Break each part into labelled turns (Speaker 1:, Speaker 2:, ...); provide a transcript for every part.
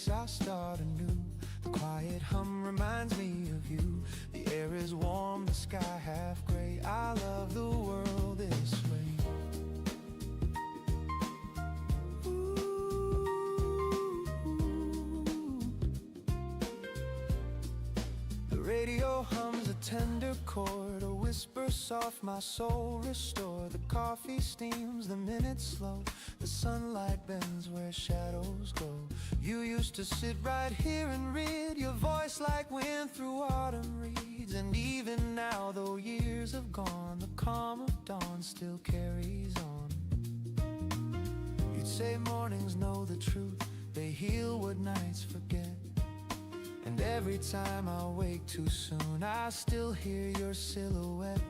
Speaker 1: wakes, I start anew. The quiet hum reminds me of you. The air is warm, the sky half gray. I love the world this way. The radio hums a tender chord, a whisper soft, my soul restore. The coffee steams, the minutes slow. The sunlight bends where shadows go. You used to sit right here and read, your voice like wind through autumn reeds. And even now, though years have gone, the calm of dawn still carries on. You'd say mornings know the truth, they heal what nights forget. And every time I wake too soon, I still hear your silhouette.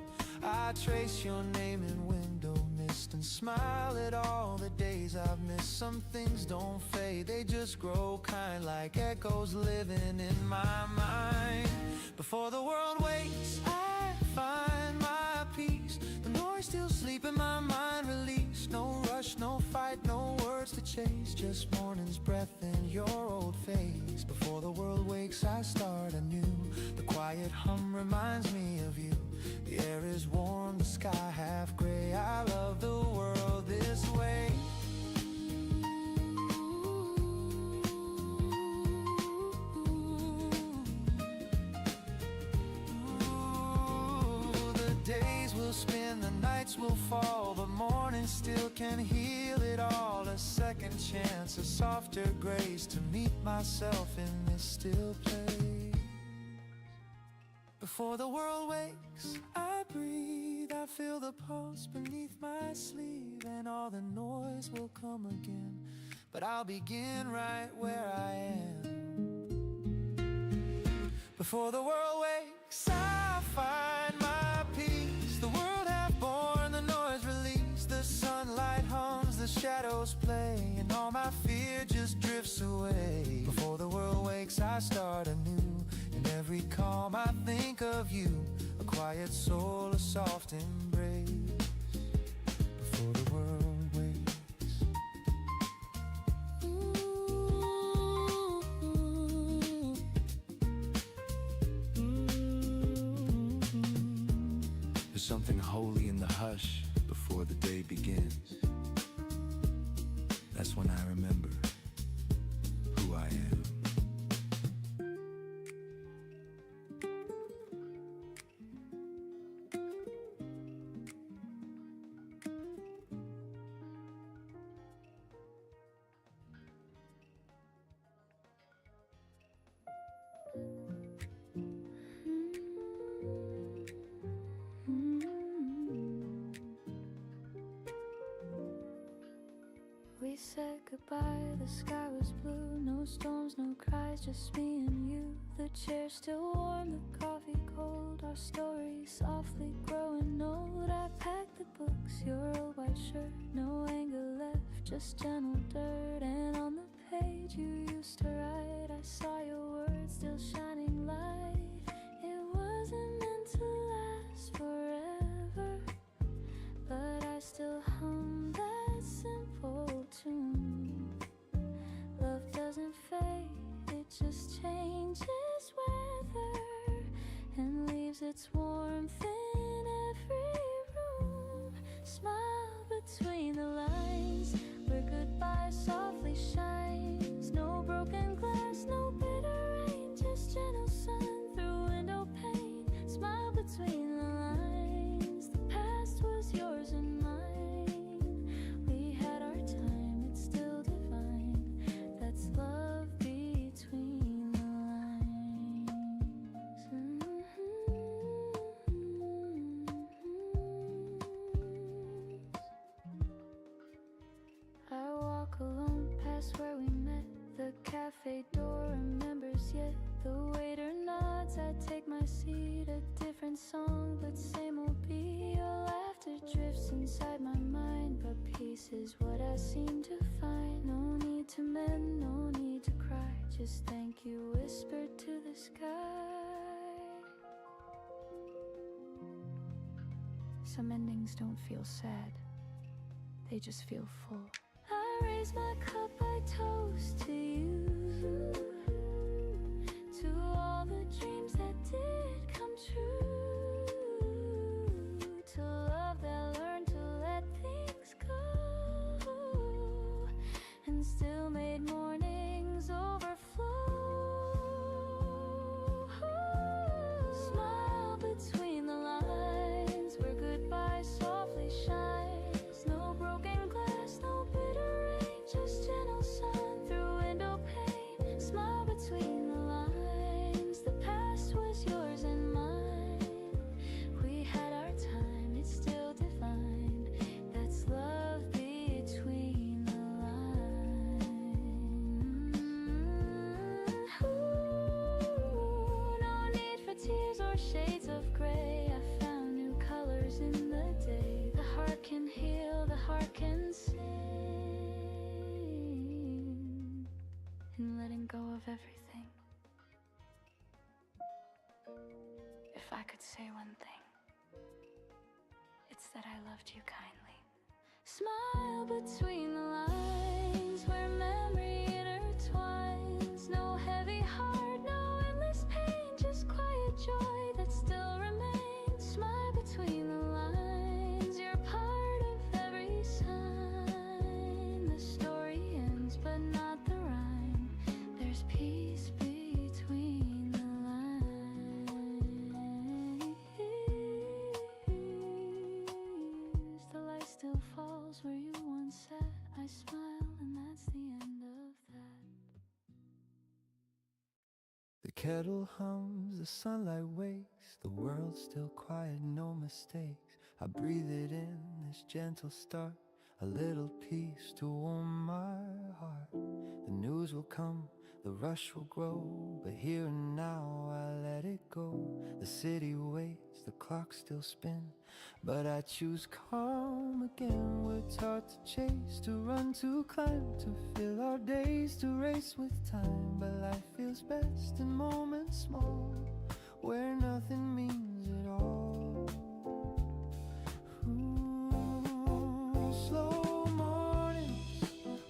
Speaker 1: I trace your name in window mist and smile at all the days I've missed. Some things don't fade, they just grow kind, like echoes living in my mind. Before the world wakes, I find my peace. The noise still sleep in my mind, release. No rush, no fight, no words to chase, just morning's breath in your old face. Before the world wakes, I start anew. The quiet hum reminds me of you. The air is warm, the sky half gray. I love the world this way. Ooh, the days will spin, the nights will fall, but morning still can heal it all. A second chance, a softer grace to meet myself in this still place. Before the world wakes, I breathe, I feel the pulse beneath my sleeve. And all the noise will come again, but I'll begin right where I am. Before the world wakes, I find my peace. The world half born, the noise released. The sunlight hums, the shadows play, and all my fear just drifts away. Before the world wakes, I start anew. In every calm I think of you, a quiet soul, a soft embrace. Before the world wakes. There's something holy in the hush before the day begins. That's when I remember who I am.
Speaker 2: We said goodbye, the sky was blue. No storms, no cries, just me and you. The chair still warm, the coffee cold. Our story softly growing old. I packed the books, your old white shirt. No anger left, just gentle dirt. And on the page you used to write, I saw your words still shining light. It wasn't meant to last forever, but I still hum that simple tune. Love doesn't fade, it just changes weather and leaves its warmth in every room. Smile between the lines where goodbye softly shines. No broken glass, no bitter rain, just gentle sun through window pane. Smile between the lines, the past was yours and mine. We had our time, it's still divine. That's love between the lines. I walk alone past where we met. The cafe door remembers yet. The waiter nods, I take my seat. A different song, but same old beat. Your laughter drifts inside my mind, but peace is what I seem to find. No need to mend, no need to cry. Just thank you whispered to the sky. Some endings don't feel sad, they just feel full. I raise my cup, I toast to you. shades of gray. I found new colors in the day. The heart can heal, the heart can sing. In letting go of everything, if I could say one thing, it's that I loved you kindly. Smile between the lines where memory intertwines. No heavy heart, no endless pain, just quiet joy that still remains. Smile between the lines, you're part of every sign. The story ends, but not the rhyme. There's peace between the lines. The light still falls where you once sat. I smile, and that's the end of that.
Speaker 1: The kettle hums, the sunlight wakes, the world's still quiet, no mistakes. I breathe it in, this gentle start, a little peace to warm my heart. The news will come, the rush will grow, but here and now I let it go. The city waits, the clock still spins, but I choose calm again. We're taught to chase, to run, to climb, to fill our days, to race with time. But life feels best in moments small, where nothing means at all. Slow mornings,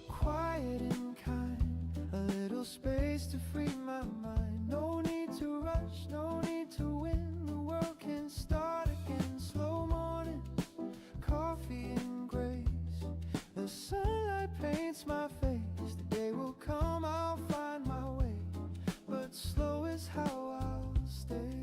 Speaker 1: quiet and kind, a little space to free my mind. No need to rush, no need to win, the world can start again. Slow mornings, coffee and grace, the sunlight paints my face. The day will come, I'll find my way, but slow is how I'll stay.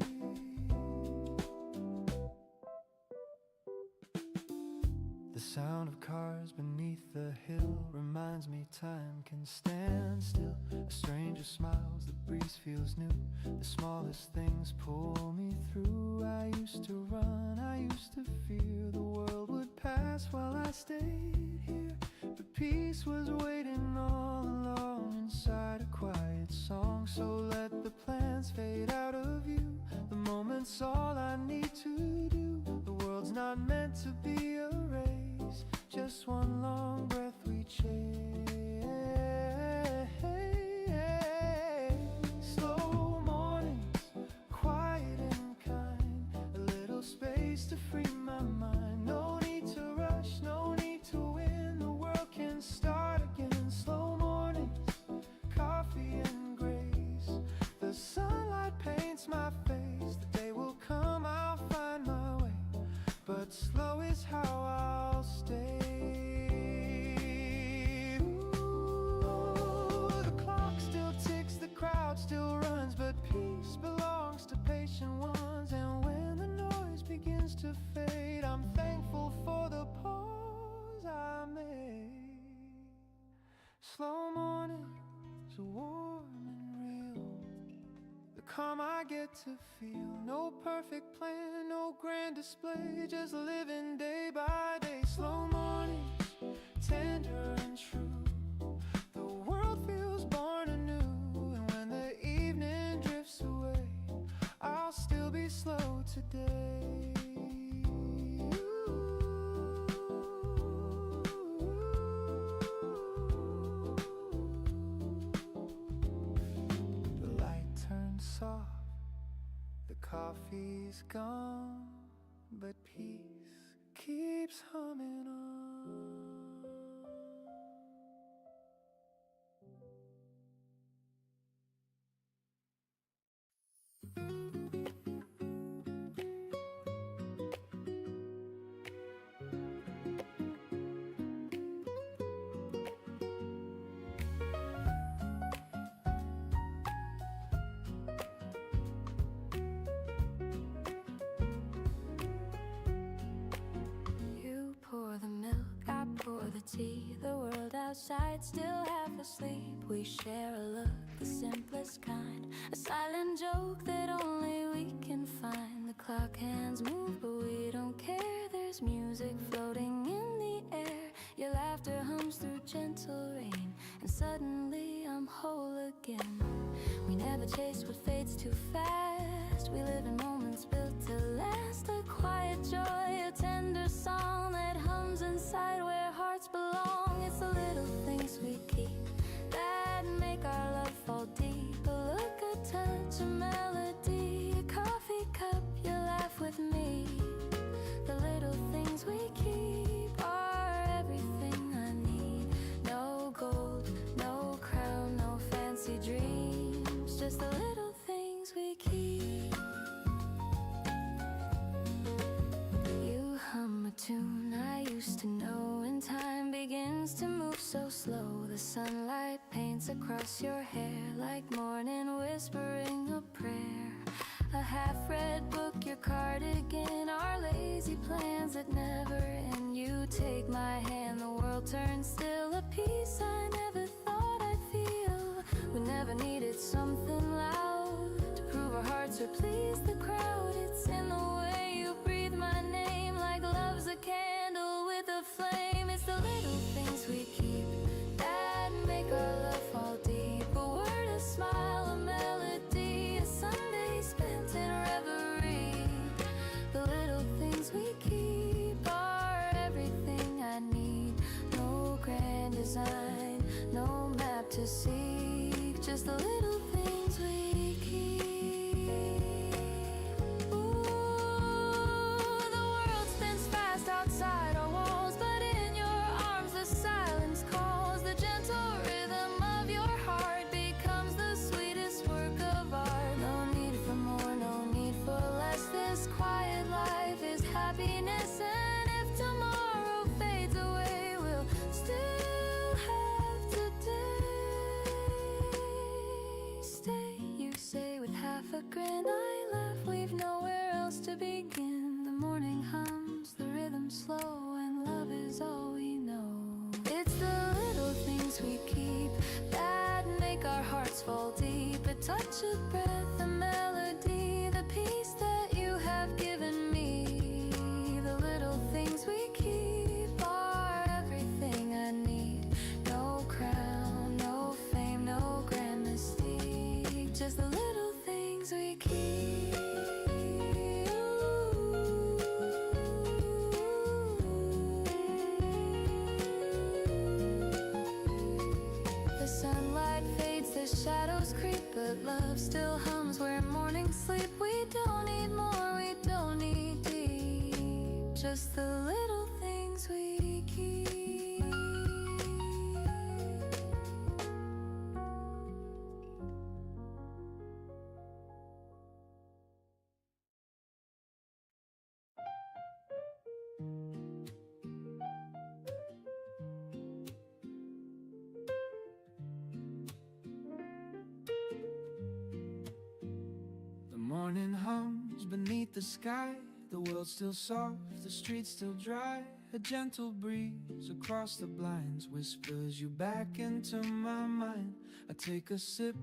Speaker 1: The sound of cars beneath the hill reminds me time can stand still. A stranger smiles, the breeze feels new, the smallest things pull me through. I used to run, I used to fear the world would pass while I stayed here, but peace was waiting all along inside a quiet song. So let the plans fade out of view, the moment's all I need to do. The world's not meant to be a race, just one long breath we chase. Slow mornings, quiet and kind, a little space to free my mind. No need to rush, no need to win, the world can start again. Slow mornings, coffee and grace, the sunlight paints my face. The day will come, I'll find my way, but slow is how I'll stay. Ooh, the clock still ticks, the crowd still runs, but peace belongs to patient ones. And when the noise begins to fade, I'm thankful for the pause I made. Slow mornings, warm and real, the calm I get to feel. No perfect plan, no grand display, just living day by day. Slow mornings, tender and true, the world feels born anew. And when the evening drifts away, I'll still be slow today. The light turns soft, the coffee's gone, but peace keeps humming on.
Speaker 2: You pour the milk, I pour the tea. The world outside still half asleep. We share a look, the simplest kind, a silent joke that only we can find. The clock hands move, but we don't care. There's music floating in the air. Your laughter hums through gentle rain, and suddenly I'm whole again. We never chase what fades too fast. past. We live in moments built to last. A quiet joy, a tender song that hums inside where hearts belong. It's the little things we keep that make our love fall deep. A look, a touch, a melody, a coffee cup, you laugh with me. The little things we keep are everything I need. No gold, no crown, no fancy dreams, just the little things we keep. You hum a tune I used to know, and time begins to move so slow. The sunlight paints across your hair like morning whispering a prayer. A half-read book, your cardigan, our lazy plans that never end. You take my hand, the world turns still. A peace I never thought I'd feel. We never needed something loud to prove our hearts or please the crowd. It's in the way you breathe my name, like love's a candle with a flame. It's the little things we keep that make our love fall deep. A word, a smile, a melody, a Sunday spent in reverie. The little things we keep are everything I need. No grand design, no map to seek, just the little things we keep. Ooh, the world spins fast outside our walls, but in your arms the silence calls. The gentle rhythm of your heart becomes the sweetest work of art. No need for more, no need for less. This quiet life is happiness, and if tomorrow fades away, we'll still have today. Stay, you say with half a grin. I laugh, we've nowhere else to begin. The morning hums, the rhythm slow, and love is all we know. It's the little things we keep that make our hearts fall deep. A touch of breath, a melody, the peace that you have given me. The little things we keep are everything I need. No crown, no fame, no grand mystique, just the little things we keep. The sunlight fades, the shadows creep, but love still hums where mornings sleep. We don't need more, we don't need deep, just the little things we keep.
Speaker 1: The morning hums beneath the sky. The world's still soft, the streets still dry. A gentle breeze across the blinds whispers you back into my mind. I take a sip,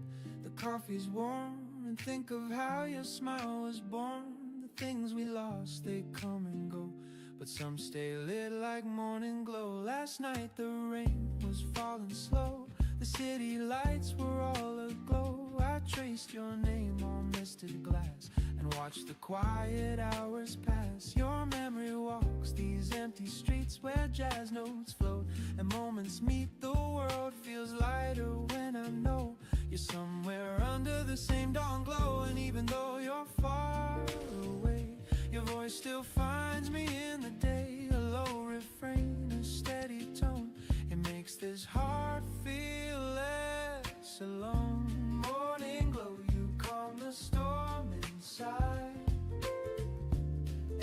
Speaker 1: the coffee's warm, and think of how your smile was born. The things we lost, they come and go, but some stay lit like morning glow. Last night the rain was falling slow, the city lights were all aglow. I traced your name on misted glass and watched the quiet hours pass. Your memory walks these empty streets where jazz notes float and moments meet. The world feels lighter when I know you're somewhere under the same dawn glow. And even though you're far away, your voice still finds me in the day. A low refrain, a steady tone, it makes this heart feel less alone. Morning glow, you calm the storm inside.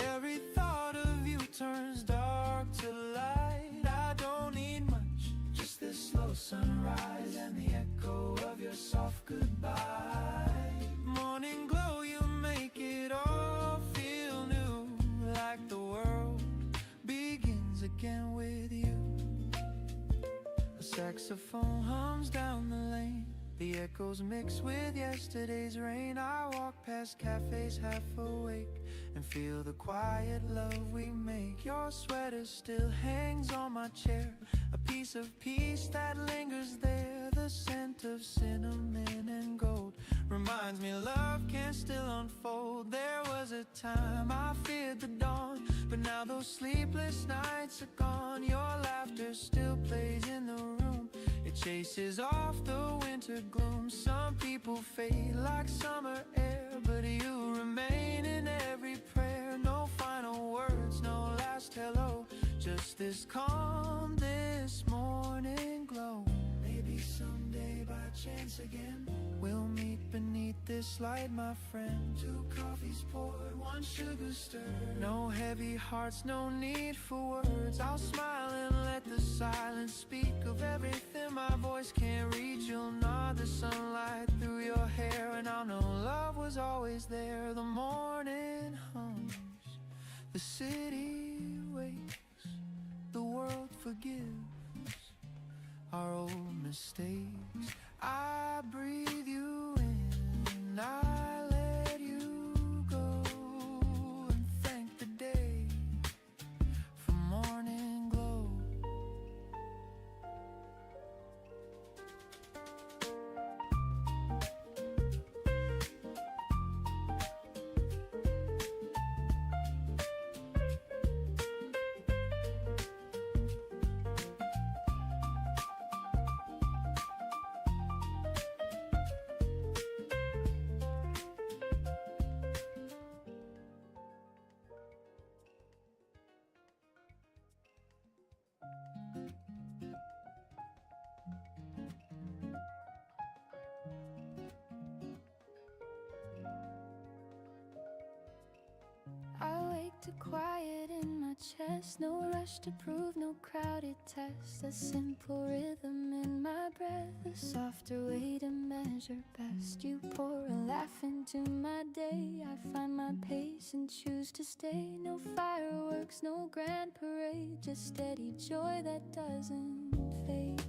Speaker 1: Every thought of you turns dark to light. I don't need much, just this slow sunrise and the echo of your soft goodbye. Morning glow, you make it all feel new, like the world begins again with you. A saxophone hums down the lane, the echoes mix with yesterday's rain. I walk past cafes half awake and feel the quiet love we make. Your sweater still hangs on my chair, a piece of peace that lingers there. The scent of cinnamon and gold reminds me love can still unfold time I feared the dawn, but now those sleepless nights are gone. Your laughter still plays in the room. It chases off the winter gloom. Some people fade like summer air, but you remain in every prayer. No final words, no last hello, just this calm, this morning glow. Maybe someday by chance again we'll meet beneath this light, my friend. 2 coffees poured, 1 sugar stirred. No heavy hearts, no need for words. I'll smile and let the silence speak of everything my voice can't reach. You'll nod the sunlight through your hair, and I'll know love was always there. The morning hums, the city waits, the world forgives our old mistakes. I breathe you in, I let you go, and thank the day for morning glow.
Speaker 2: I wake to quiet in my chest. No rush to prove, no crowded test. A simple rhythm in my breath, a softer way to measure best. You pour a laugh into my day. I find my pace and choose to stay. No fireworks, no grand parade, just steady joy that doesn't fade.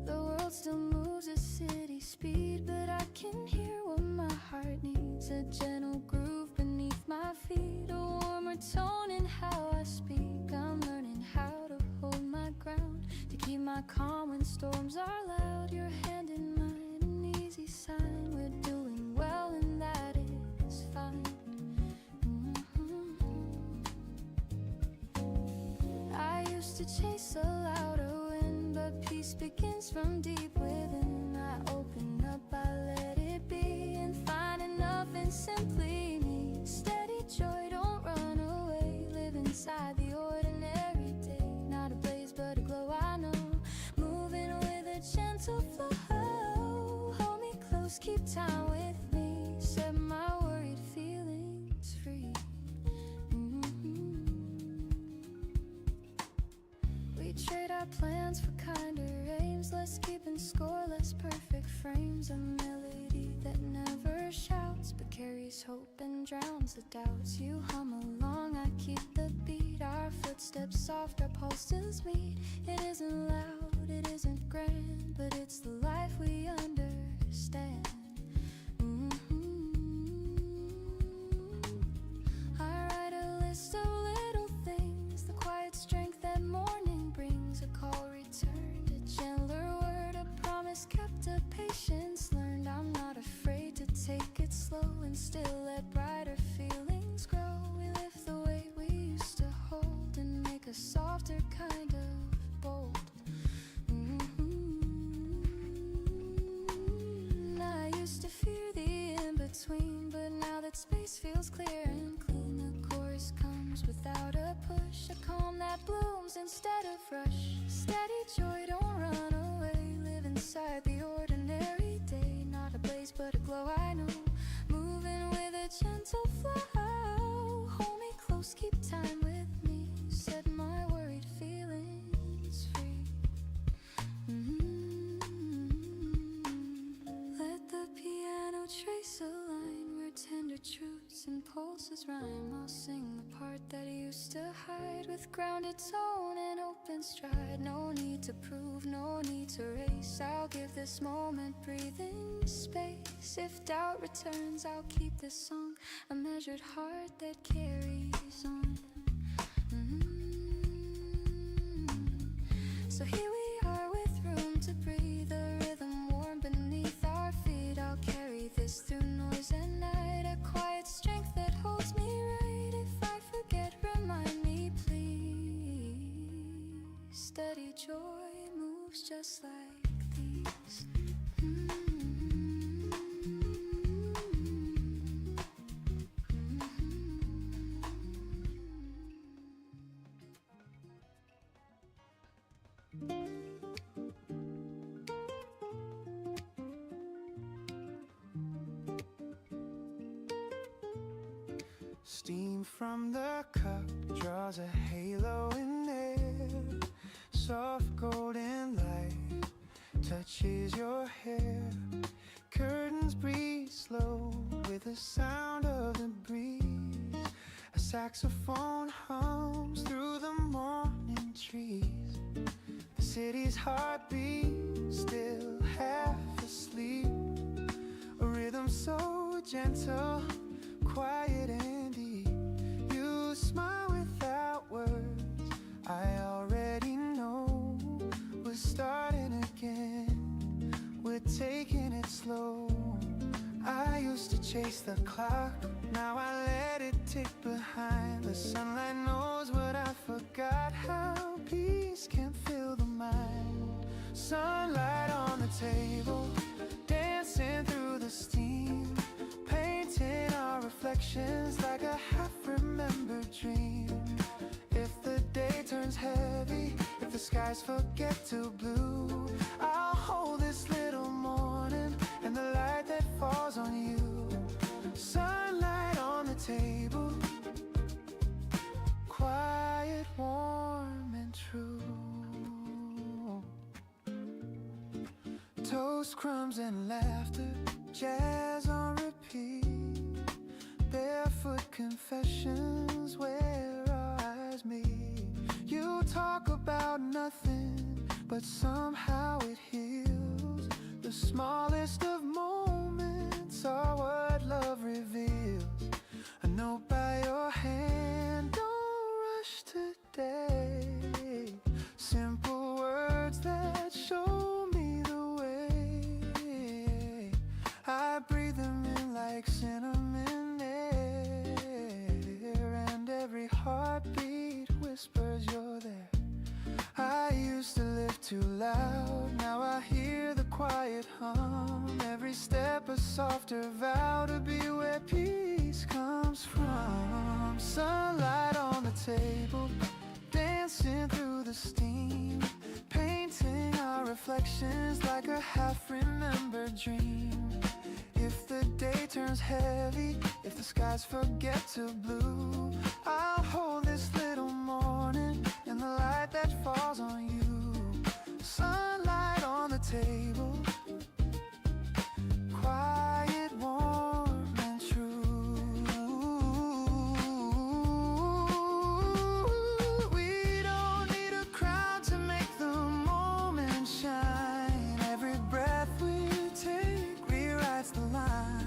Speaker 2: The world still moves at city speed, but I can hear what my heart needs. A gentle groove beneath my feet, a warmer tone in how I speak. I'm learning how to hold my ground, to keep my calm when storms are loud. Your hand in mine, an easy sign. We're doing well and that is fine. I used to chase a louder wind, but peace begins from deep within. I open up, I let it be, and find enough in simply me. Steady joy, don't run away. Live inside the ordinary day. Not a blaze, but a glow, I know. Moving with a gentle flow. Hold me close, keep time with me. Set my worried feelings free. We trade our plans for kinder aims, less keeping score, less perfect frames. A melody that never shouts, but carries hope and drowns the doubts. You hum along, I keep the beat. Our footsteps soft, our pulses meet. It isn't loud, it isn't grand, but it's the life we understand. I write a list of little things, the quiet strength that morning brings. A call returned, a gentler word, a promise kept, a patience learned. I'm not afraid to take it slow and still let brighter feelings grow. We lift the weight we used to hold and make a softer kind of bold. I used to fear the in-between, but now that space feels clear and clean. The chorus comes without a push, a calm that blooms instead of rush. Steady joy, don't run away. Live inside the ordinary day. Not a blaze, but a glow, I know. Moving with a gentle flow. Hold me close, keep time with me. Set my worried feelings free. Let the piano trace a line where tender truths and pulses rhyme. I'll sing the part that used to hide, with grounded tone and open stride. No need to prove, no need to race. I'll give this moment breathing space. If doubt returns, I'll keep this song a measured heart that carries on. So here we are with room to breathe, a rhythm warm beneath our feet. I'll carry steady joy moves just like these.
Speaker 1: Steam from the cup draws a halo in air. Soft golden light touches your hair. Curtains breathe slow with the sound of the breeze. A saxophone hums through the morning trees. The city's heartbeat still half asleep. A rhythm so gentle, quiet and deep. You smile without words, I already know. We're starting again, we're taking it slow. I used to chase the clock, now I let it tick behind. The sunlight knows what I forgot, how peace can fill the mind. Sunlight on the table, dancing through the steam, painting our reflections like a half-remembered dream. If the day turns heavy, if the skies forget to blue, I'll hold this little morning and the light that falls on you. Sunlight on the table, quiet, warm and true. Toast, crumbs and laughter, jazz on repeat. Barefoot confessions where our eyes meet. You talk about nothing, but somehow it heals. The smallest of moments are what love reveals. A note by your hand, don't rush today. Simple words that show me the way. I breathe them in like cinnamon air, and every heartbeat whispers you're there. I used to live too loud, now I hear the quiet hum. Every step a softer vow to be where peace comes from. Sunlight on the table, dancing through the steam, painting our reflections like a half-remembered dream. If the day turns heavy, if the skies forget to blue, I'll hold this little morning and the light that falls on you. Sunlight on the table, quiet, warm and true. We don't need a crowd to make the moment shine. Every breath we take rewrites the line.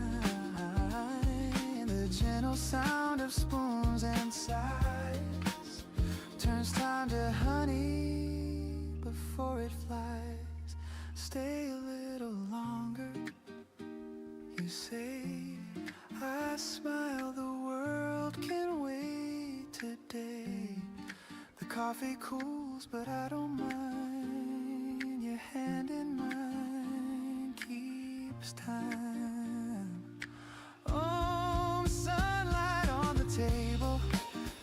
Speaker 1: The gentle sound of spoons and sighs turns time to honey before it flies. Stay a little longer, you say. I smile, the world can wait today. The coffee cools, but I don't mind. Your hand in mine keeps time. Oh, sunlight on the table,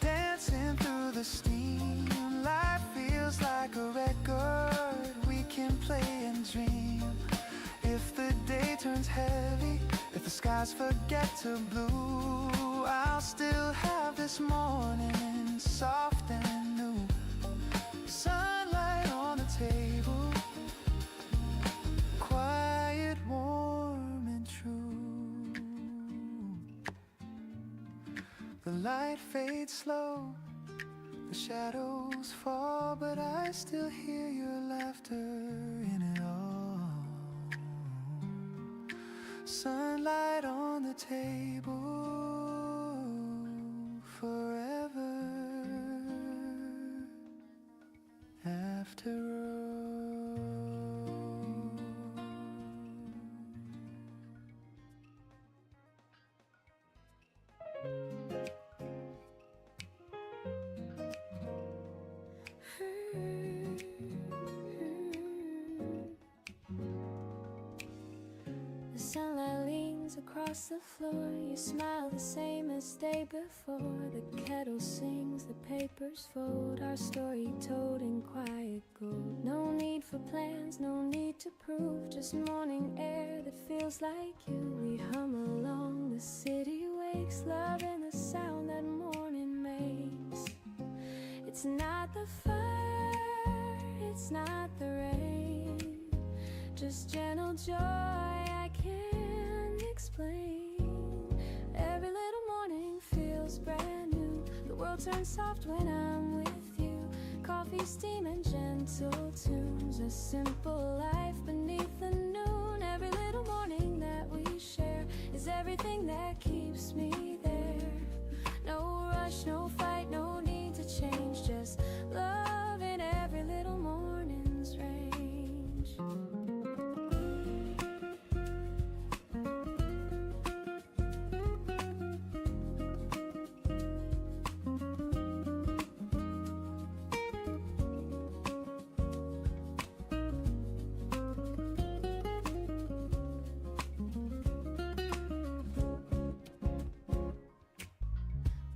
Speaker 1: dancing through the steam. Life feels like a record we can play and dream. If the day turns heavy, if the skies forget to blue, I'll still have this morning soft and new. Sunlight on the table, quiet, warm and true. The light fades slow, the shadows fall, but I still hear your laughter in it all. Sunlight on the table, forever after all.
Speaker 2: across the floor. You smile the same as day before. The kettle sings, the papers fold, our story told in quiet gold. No need for plans, no need to prove, just morning air that feels like you. We hum along, the city wakes, loving the sound that morning makes. It's not the fire, it's not the rain, just gentle joy I can't explain. Every little morning feels brand new. The world turns soft when I'm with you. Coffee, steam, and gentle tunes. A simple life beneath the noon. Every little morning that we share is everything that keeps me there. No rush, no fight, no need to change, just love in every little morning's range.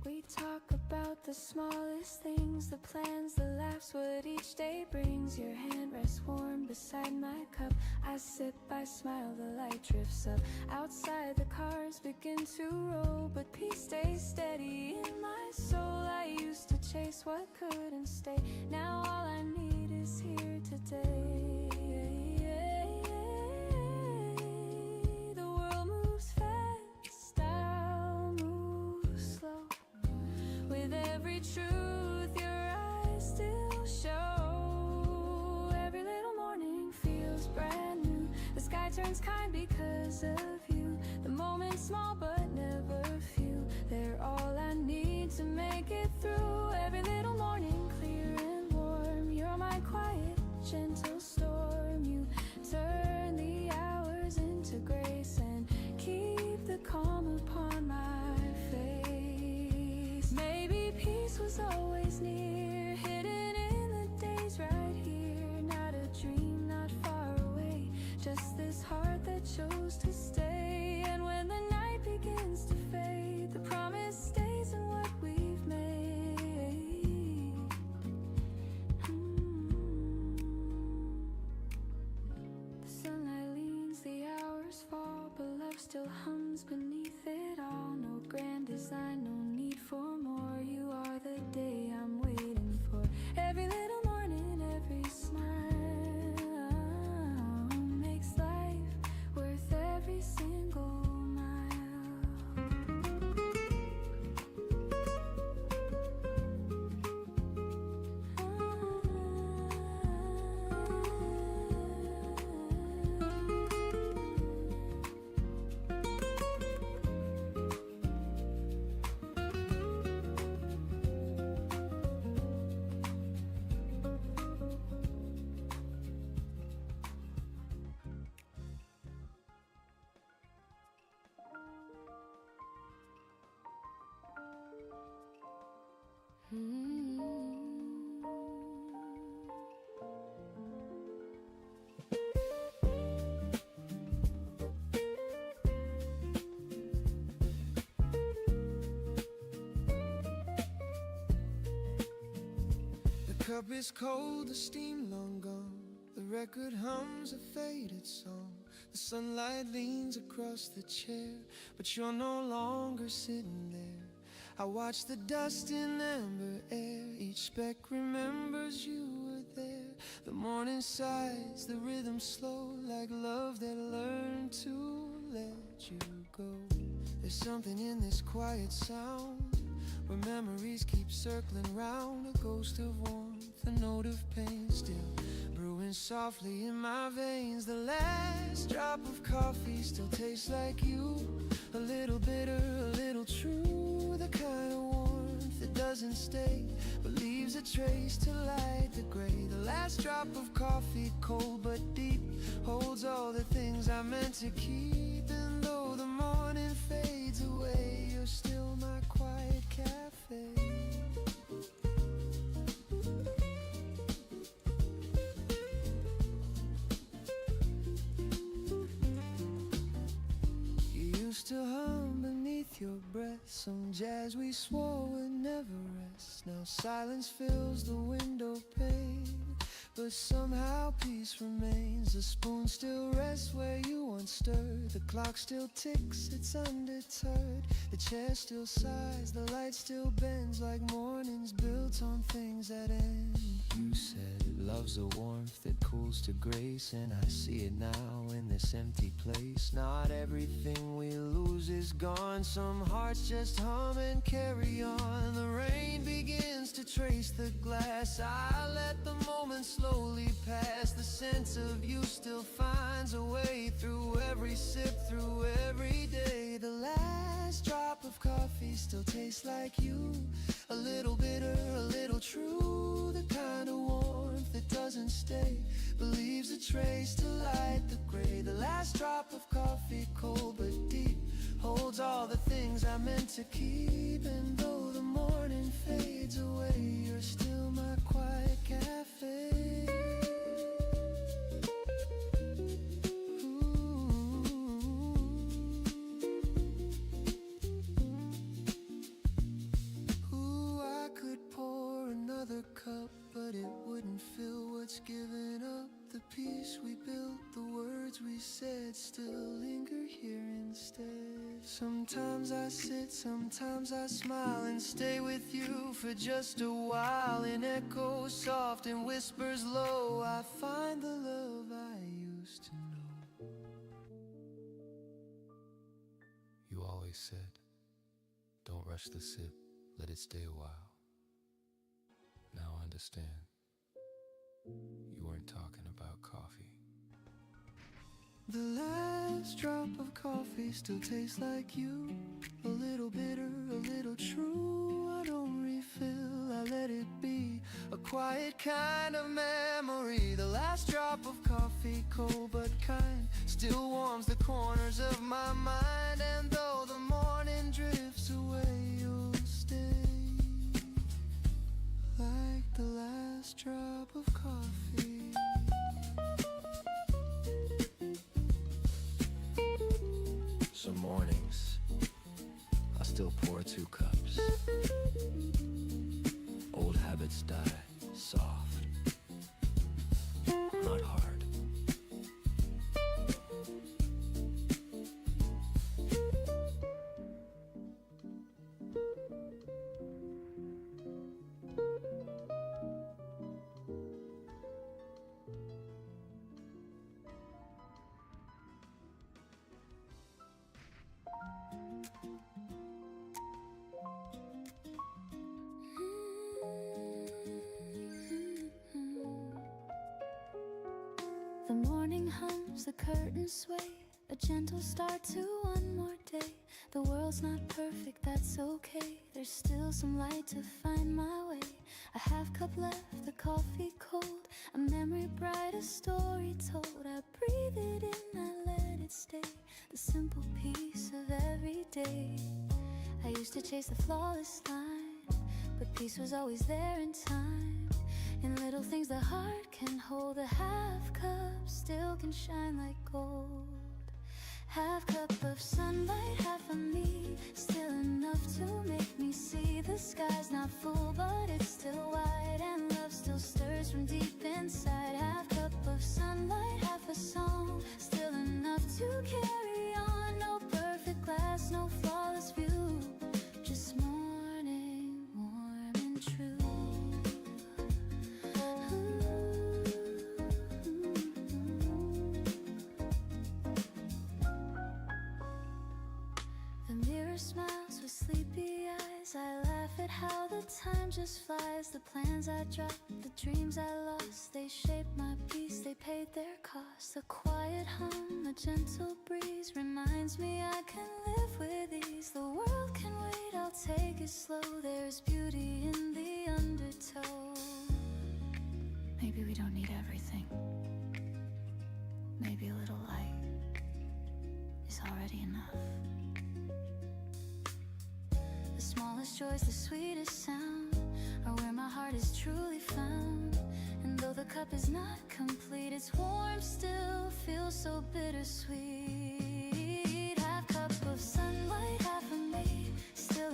Speaker 2: We talk about the smallest things, the plans, the laughs, what each day brings. Your hand rests warm beside my cup. I sip, I smile, the light drifts up. Outside the cars begin to roll, but peace stays steady in my soul. I used to chase what couldn't stay. Now all I need is here today. The world moves fast, I'll move slow. With every truth your eyes still show. Every little morning feels brand new. The sky turns kind because of you. The moment's small but never few. They're all I need to make it through. Every little morning clear and warm. You're my quiet, gentle storm. You turn the hours into grace and keep the calm upon my face. Maybe peace was always near, hidden in the days right here. Not a dream, not far away, just this heart that chose to stay. And when the night begins to fade, the promise stays in what we've made. The sunlight leans, the hours fall, but love still hums beneath it all. No grand design, no need for more. You are the day I'm waiting for. Every little morning, every smile makes life worth every single mile.
Speaker 1: The cup is cold, the steam long gone. The record hums a faded song. The sunlight leans across the chair, but you're no longer sitting there. I watch the dust in amber air. Each speck remembers you were there. The morning sighs, the rhythm slow, like love that learned to let you go. There's something in this quiet sound, where memories keep circling round. A ghost of warmth, a note of pain, still brewing softly in my veins. The last drop of coffee still tastes like you. A little bitter, a little true. The kind of warmth that doesn't stay, but leaves a trace to light the gray. The last drop of coffee, cold but deep, holds all the things I meant to keep. And though the morning fades away, you're still my quiet cafe. You used to Some jazz we swore would never rest. Now silence fills the window pane, but somehow peace remains. The spoon still rests where you once stirred. The clock still ticks, it's undeterred. The chair still sighs, the light still bends like mornings built on things that end. You said love's a warmth that cools to grace, and I see it now in this empty place. Not everything we lose is gone. Some hearts just hum and carry on. The rain begins to trace the glass. I let the moment slowly pass. The sense of you still finds a way through every sip, through every day. The last drop of coffee still tastes like you. A little bitter, a little true. The kind of warmth that doesn't stay, but leaves a trace to light the gray. The last drop of coffee, cold but deep, holds all the things I meant to keep. And though the morning fades away, you're still my quiet cafe. Ooh, I could pour another cup, but it wouldn't fill what's given up. The peace we built, the words we said, still linger here instead. Sometimes I sit, sometimes I smile and stay with you for just a while. In echoes soft and whispers low, I find the love I used to know. You always said, don't rush the sip, let it stay a while. Now I understand. You weren't talking about coffee. The last drop of coffee still tastes like you. A little bitter, a little true. I don't refill, I let it be. A quiet kind of memory. The last drop of coffee, cold but kind, still warms the corners of my mind. And though the morning drifts away, you'll stay like the last drop of coffee. Some mornings I still pour 2 cups. Old habits die soft, not hard.
Speaker 2: The morning hums, the curtains sway, a gentle start to one more day. The world's not perfect, that's okay. There's still some light to find my way. A half cup left, the coffee cold, a memory bright, a story told. I breathe it in, I let it stay, the simple peace of every day. I used to chase the flawless line, but peace was always there in time. In little things the heart can hold, a half cup still can shine like gold. Half cup of sunlight, half of me, still enough to make me see. The sky's not full, but it's still wide, and love still stirs from deep inside. Half cup of sunlight, half a song, still enough to carry on. No perfect glass, no flawless view, just morning, warm and true. The mirror smiles with sleepy eyes. I laugh at how the time just flies. The plans I dropped, the dreams I lost, they shaped my peace, they paid their cost. A quiet hum, a gentle breeze reminds me I can live with ease. The world can wait, I'll take it slow. There's beauty in the undertow. Maybe we don't need everything. Maybe a little light is already enough. The smallest joys, the sweetest sound, are where my heart is truly found. And though the cup is not complete, its warmth still feels so bittersweet. Half cup of sunlight, half of me, still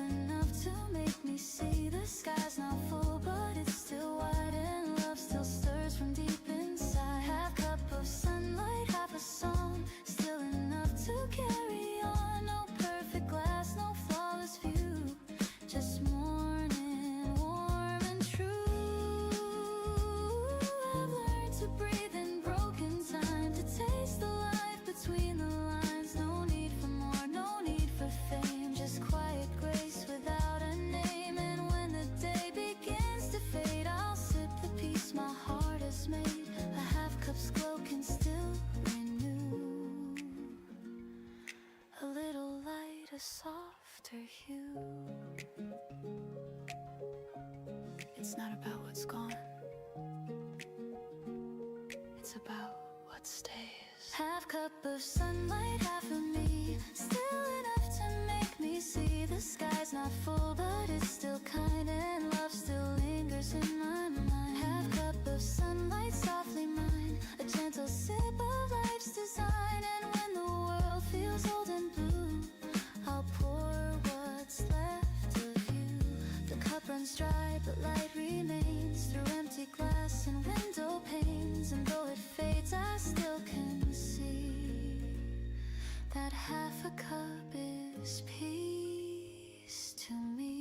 Speaker 2: make me see the sky's not full, but it's still wide, and love still stirs from deep inside. Half cup of sunlight, half a song, still enough to carry on. No perfect glass, no flawless view, just morning, warm and true. I've learned to breathe in broken time, to taste the life between the lines. No need for more, no need for fame, just quiet grace without a name. And when the day begins to fade, I'll sip the peace my heart has made. A half cup's glow can still renew a little light, a softer hue. It's not about what's gone, it's about what stays. Half cup of sunlight, half of me, still enough to make me see the sky's not full, but it's still kind, and love still lingers in my mind. Half cup of sunlight, softly mine, a gentle sip of life's design. And when the world feels old and blue, I'll pour what's left of you. The cup runs dry, but light remains through empty glass and window panes. And though it fades, I still can see that half a cup is peace to me.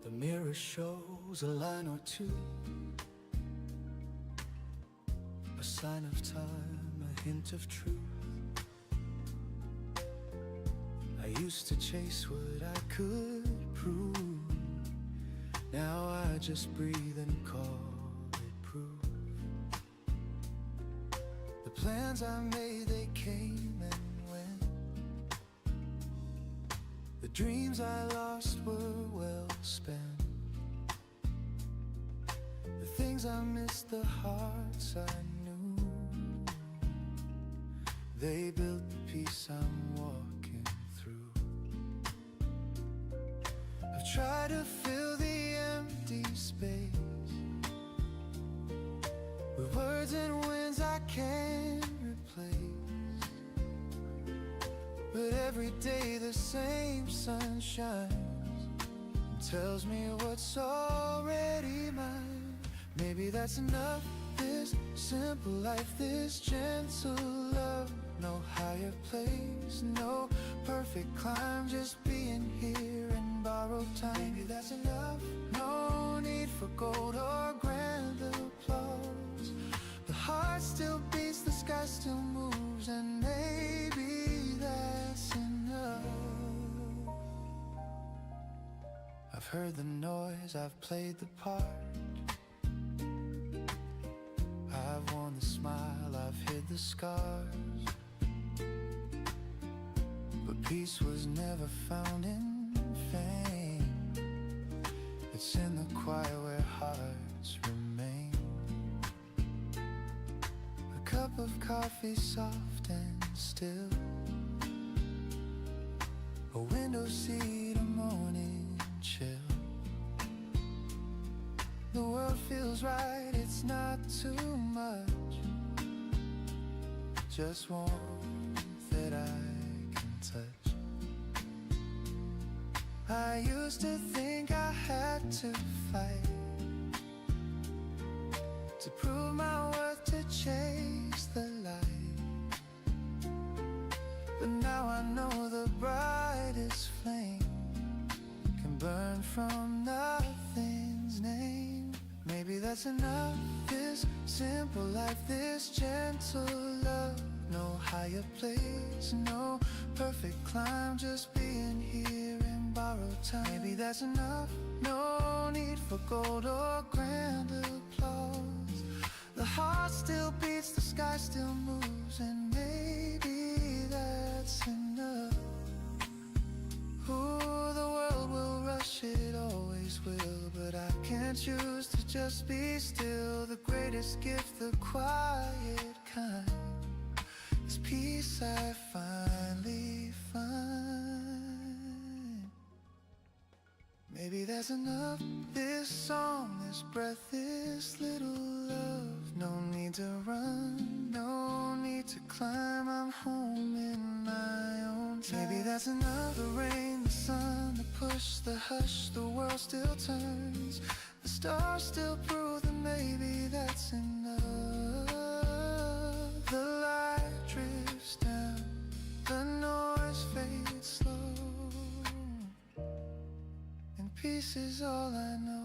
Speaker 1: The mirror shows a line or two, a sign of time, a hint of truth. I used to chase what I could prove. Now I just breathe and call it proof. The plans I made, they came and went. The dreams I lost were well spent. The things I missed, the hearts I knew, they built the peace I'm walking through. I've tried to fill the empty space with words and winds I can't replace. But every day the same sun shines and tells me what's already mine. Maybe that's enough, this simple life, this gentle love. No higher place, no perfect climb, just being here in borrowed time. Maybe that's enough, no need for gold or grand applause. The heart still beats, the sky still moves, and maybe that's enough. I've heard the noise, I've played the part, I've worn the smile, I've hid the scars. But peace was never found in fame. It's in the quiet where hearts remain. A cup of coffee soft and still, a window seat, a morning chill. The world feels right, it's not too much, just warmth that I can touch. I used to think I had to fight to prove my worth, to chase the light. But now I know the brightest flame can burn from nothing's name. Maybe that's enough, this simple life, this gentle love. No higher place, no perfect climb, just being here in borrowed time. Maybe that's enough, no need for gold or grand applause. The heart still beats, the sky still moves, and maybe that's enough. Ooh, the world will rush, it always will, but I can't choose to just be still. The greatest gift, the quiet kind, is peace I finally find. Maybe that's enough, this song, this breath, this little love. No need to run, no need to climb, I'm home in my own time. Maybe that's enough, the rain, the sun, the push, the hush, the world still turns. The stars still prove that maybe that's enough. The light drifts down, the noise fades slow, and peace is all I know.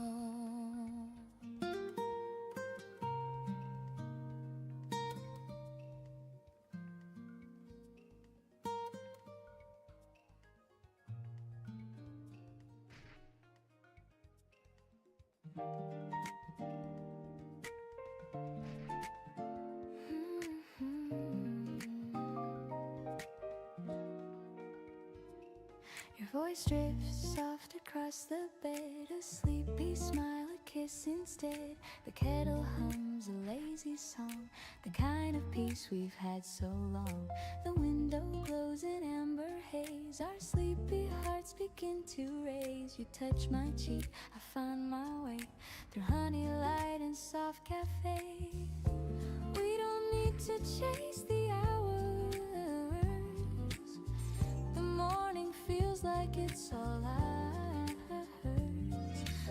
Speaker 2: Your voice drifts soft across the bed, a sleepy smile, a kiss instead. The kettle hums a lazy song, the kind of peace we've had so long. The window glows in amber haze, our sleepy hearts begin to raise. You touch my cheek, I find my way through honey light and soft cafe. We don't need to chase the hours, the morning feels like it's all ours.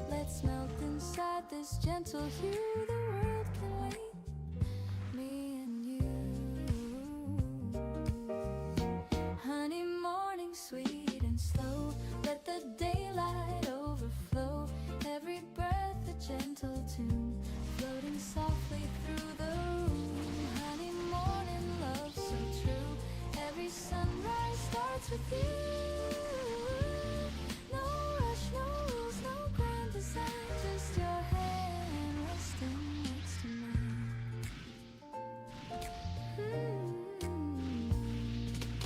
Speaker 2: Let's melt inside this gentle hue, the world can wait, me and you. Honey morning, sweet and slow, let the daylight overflow. Every breath a gentle tune, floating softly through the room. Honey morning, love so true, every sunrise starts with you. No rush, no rules, no grand design, just your hand resting next to mine.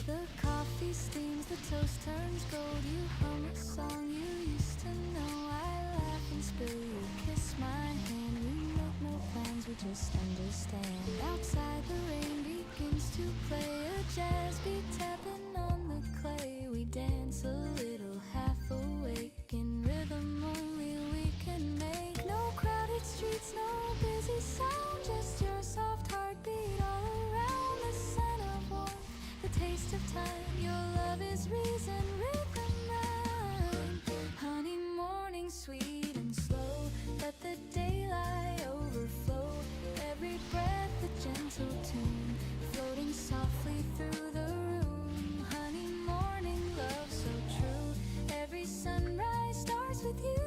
Speaker 2: The coffee steams, the toast turns gold. You hum a song you used to know. I laugh and spill, you kiss my hand. We make no plans, we just understand. Outside the rain begins to play, a jazz beat tapping on the clay. We dance a little half awake, in rhythm only we can make. No crowded streets, no busy sound, just your soft heartbeat all around. The scent of warmth, the taste of time, your love is reason, rhythm rhyme. Honey morning, sweet and slow, let the daylight overflow. Every breath a gentle tune, floating softly through the room. Honey morning, love so true, every sunrise starts with you.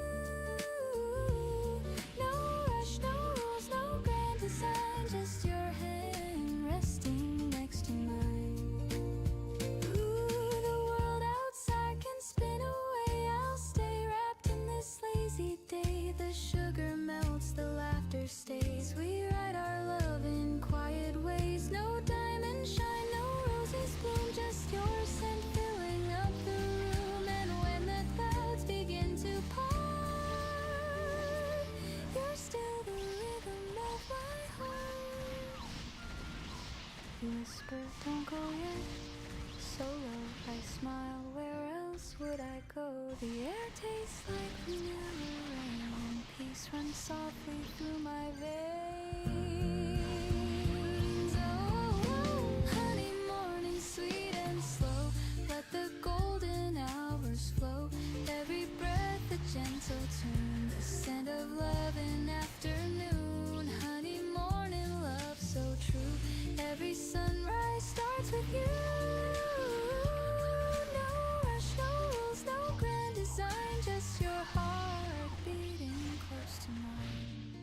Speaker 2: No rush, no rules, no grand design, just your hand resting next to mine. Ooh, the world outside can spin away, I'll stay wrapped in this lazy day. The sugar melts, the laughter stays, we write our love in quiet ways. No diamond shine, no roses bloom, just your scent filling up the room. And when the clouds begin to part, you're still the rhythm of my heart. You whisper, don't go yet, so low. I smile, where else would I go? The air tastes like vanilla rain, peace runs softly through my veins. Oh, honey morning, sweet and slow, let the golden hours flow. Every breath a gentle tune, the scent of love in afternoon. Honey morning, love so true, every sunrise starts with you. No rush, no rules, no grand design, just your heart beating close to mine.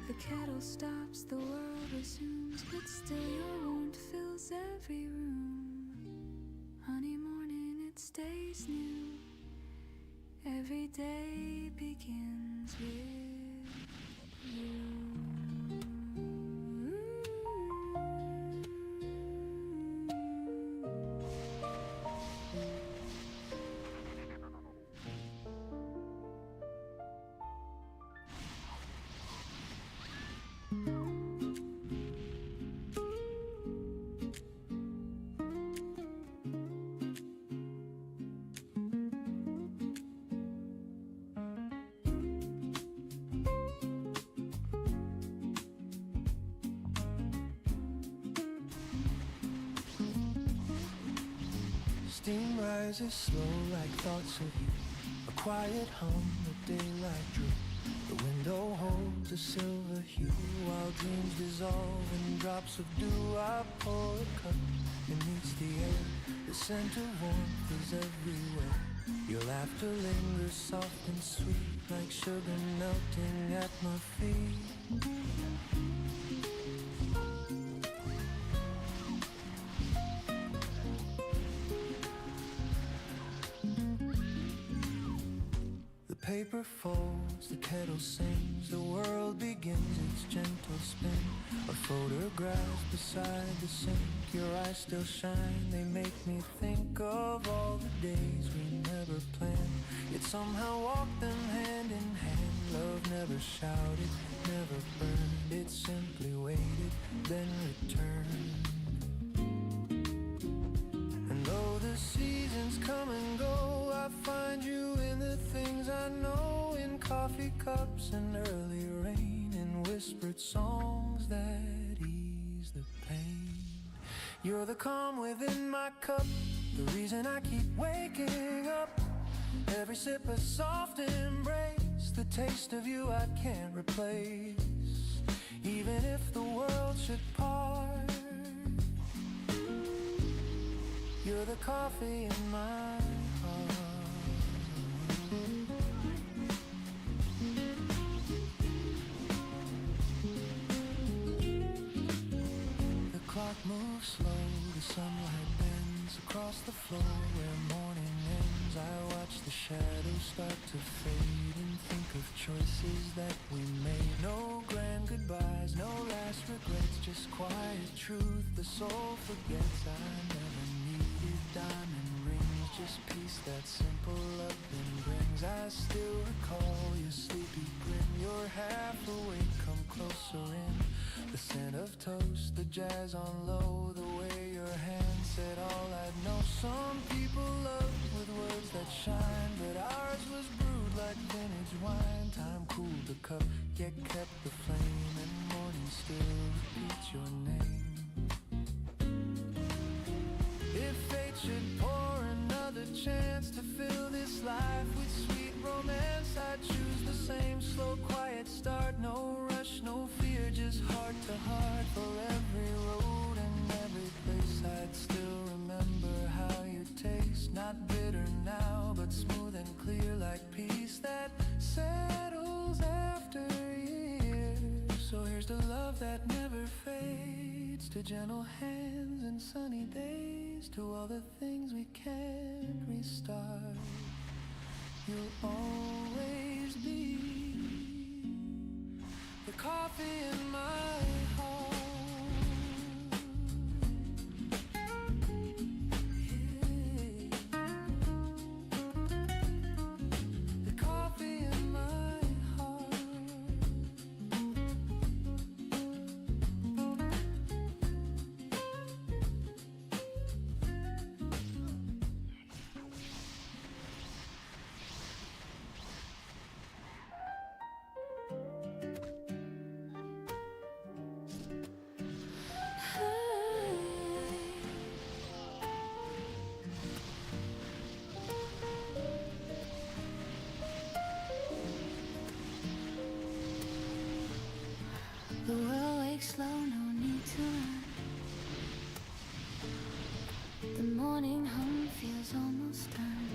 Speaker 2: The kettle stops, the world resumes, but still your warmth fills every room. Honey morning, it stays new. Every day begins with you.
Speaker 1: Steam rises slow like thoughts of you. A quiet hum of daylight drew. The window holds a silver hue while dreams dissolve in drops of dew. I pour a cup, it meets the air. The scent of warmth is everywhere. Your laughter lingers soft and sweet like sugar melting at my feet. Paper folds, the kettle sings, the world begins its gentle spin. A photograph beside the sink, your eyes still shine, they make me think of all the days we never planned. Yet somehow walked them hand in hand. Love never shouted, never burned, it simply waited, then returned. And though the seasons come and go, I find you in the things I know, in coffee cups and early rain, in whispered songs that ease the pain. You're the calm within my cup, the reason I keep waking up. Every sip a soft embrace, the taste of you I can't replace. Even if the world should part, you're the coffee in my heart. The clock moves slow, the sunlight bends across the floor where morning ends. I watch the shadows start to fade and think of choices that we made. No grand goodbyes, no last regrets, just quiet truth the soul forgets. I never needed diamond rings, just peace that simple love then brings. I still recall your sleepy grin, you're half awake, come closer in. The scent of toast, the jazz on low, the way your hand said all I'd know. Some people love with words that shine, but ours was brewed like vintage wine. Time cooled the cup, yet kept the flame, and morning still repeats your name. If fate should pour another chance to fill this life with sweet romance, I'd choose the same slow, quiet start. No rush, no fear, just heart to heart. For every road and every place, I'd still remember how you taste. Not bitter now, but smooth and clear like peace that settles after years. So here's to love that never fades, to gentle hands and sunny days, to all the things we can't restart. You'll always be the coffee in my heart. The coffee in my heart.
Speaker 2: The world wakes slow, no need to run. The morning hum feels almost done.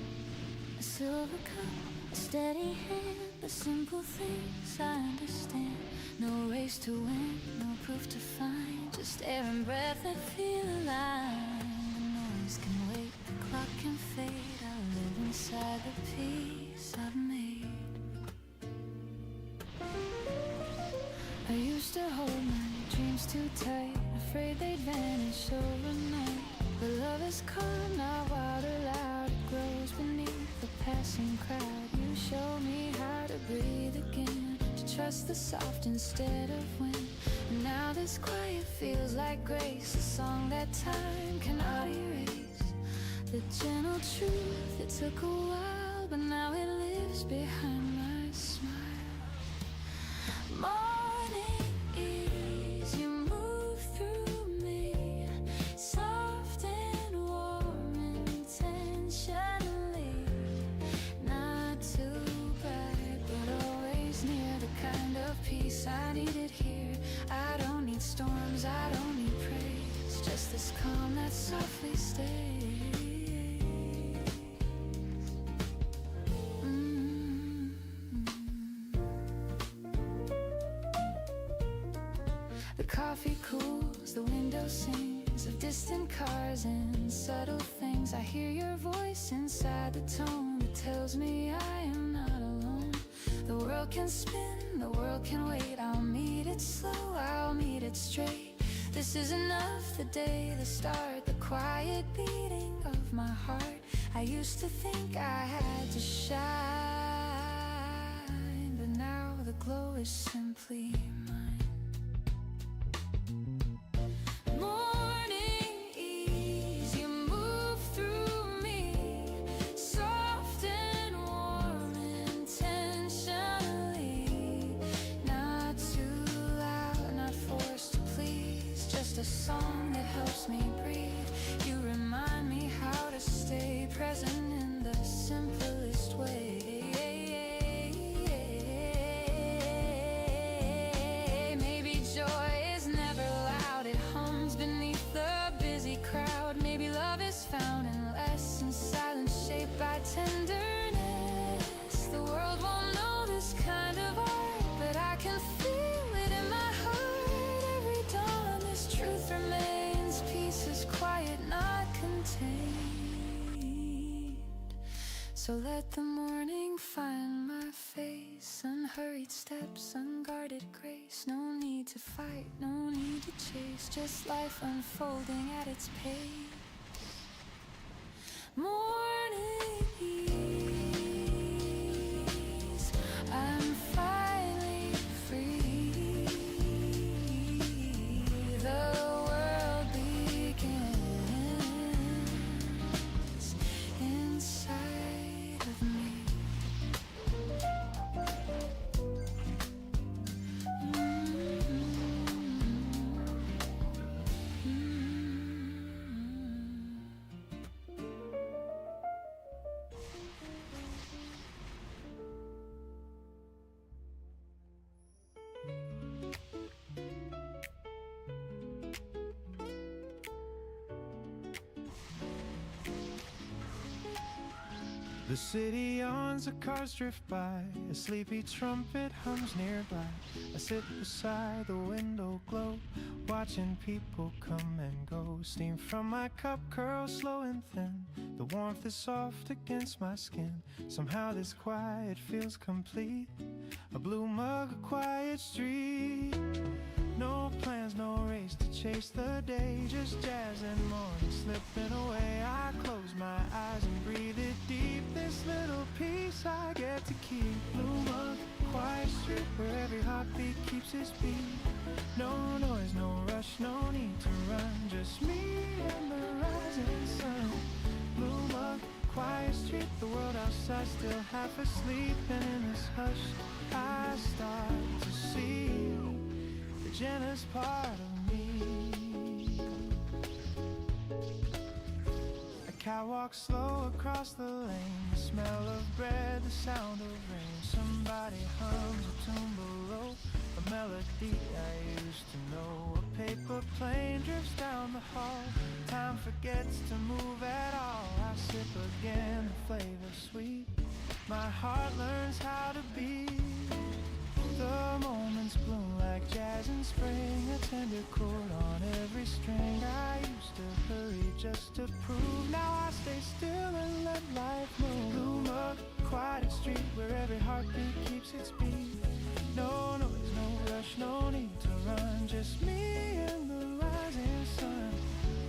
Speaker 2: A silver cup A steady hand, the simple things I understand. No race to win, no proof to find. Just air and breath that feel alive. The noise can wait, the clock can fade. I live inside the peace I've made. I used to hold my dreams too tight, afraid they'd vanish overnight. But love is calm, not wild or loud. It grows beneath the passing crowd. You show me how to breathe again, to trust the soft instead of wind. And now this quiet feels like grace, a song that time cannot erase. The gentle truth, it took a while, but now it lives behind my smile. Morning ease, you move through me, soft and warm intentionally. Not too bright, but always near, the kind of peace I needed here. I don't need storms, I don't need praise, just this calm that softly stays. The coffee cools, the window sings of distant cars and subtle things. I hear your voice inside the tone that tells me I am not alone. The world can spin, the world can wait. I'll meet it slow, I'll meet it straight. This is enough, the day, the start, the quiet beating of my heart. I used to think I had to shine, but now the glow is simply mine. Morning ease, you move through me, soft and warm intentionally. Not too loud, not forced to please, just a song that helps me breathe. You remind me how to stay present in the simplest way. Maybe joy is never loud, it hums beneath the busy crowd. Maybe love is found in lessons, silence shaped by tenderness. The world won't know this kind of art, but I can feel it in my heart. Every dawn this truth remains, peace is quiet, not contained. So let the morning find my face, unhurried steps, unguarded grace. No need to fight, no need to chase, just life unfolding at its pace. Morning ease, I'm finally free. The world begins inside of me.
Speaker 1: The city yawns, the cars drift by, a sleepy trumpet hums nearby. I sit beside the window glow, watching people come and go. Steam from my cup curls slow and thin, the warmth is soft against my skin. Somehow this quiet feels complete, a blue mug, a quiet street. No plans, no race to chase the day, just jazz and morning slipping away. I close my eyes and breathe it deep, this little piece I get to keep. Blue mug, quiet street where every heartbeat keeps its beat. No noise, no rush, no need to run, just me and the rising sun. Blue mug, quiet street, the world outside still half asleep. And in this hush I start to see the gentlest part of me. A cat walks slow across the lane, the smell of bread, the sound of rain. Somebody hums a tune below, a melody I used to know. A paper plane drifts down the hall, time forgets to move at all. I sip again, the flavor sweet, my my heart learns how to beat. The moments bloom like jazz in spring, a tender chord on every string. I used to hurry just to prove, now I stay still and let life move. Blue mug, quiet street where every heartbeat keeps its beat. No noise, no rush, no need to run, just me and the rising sun.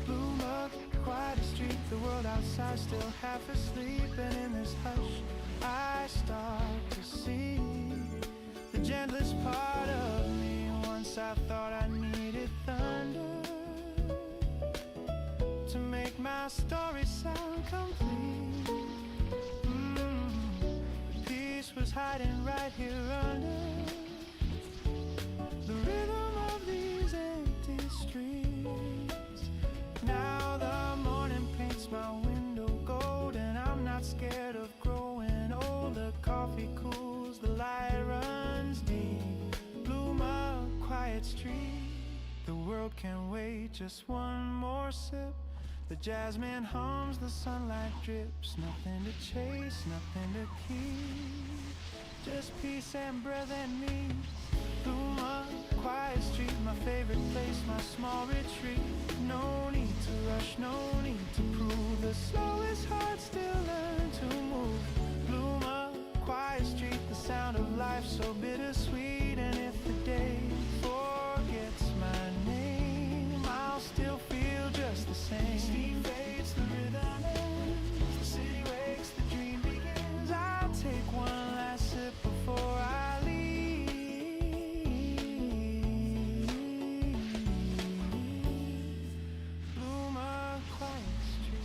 Speaker 1: Blue mug, quiet street, the world outside still half asleep, and in this hush I start to see the gentlest part of me. Once I thought I needed thunder to make my story sound complete. Peace was hiding right here under the rhythm of these empty streets. Now the morning paints my window gold, and I'm not scared of growing old. The coffee cools, the light runs deep. Blue mug, quiet street, the world can wait just one more sip. The jasmine hums, the sunlight drips. Nothing to chase, nothing to keep, just peace and breath and me. Blue mug, quiet street, my favorite place, my small retreat. No need to rush, no need to prove, the slowest heart still learn to move. Blue mug, quiet street, the sound of life so bittersweet. And if the day forgets my name, I'll still feel just the same. Steam fades, the rhythm ends, the city wakes, the dream begins. I'll take one last sip before I leave. Blue mug, quiet street.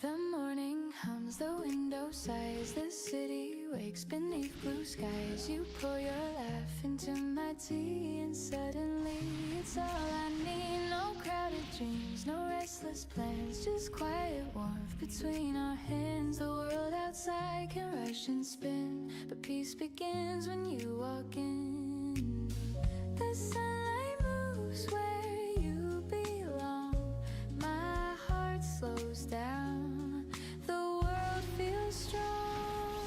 Speaker 2: The morning hums, the window sighs, the city wakes beneath blue skies. You pour your laugh into my tea, and suddenly it's all I need. No crowded dreams, no restless plans, just quiet warmth between our hands. The world outside can rush and spin, but peace begins when you walk in. The sunlight moves where you belong, my heart slows down, the world feels strong.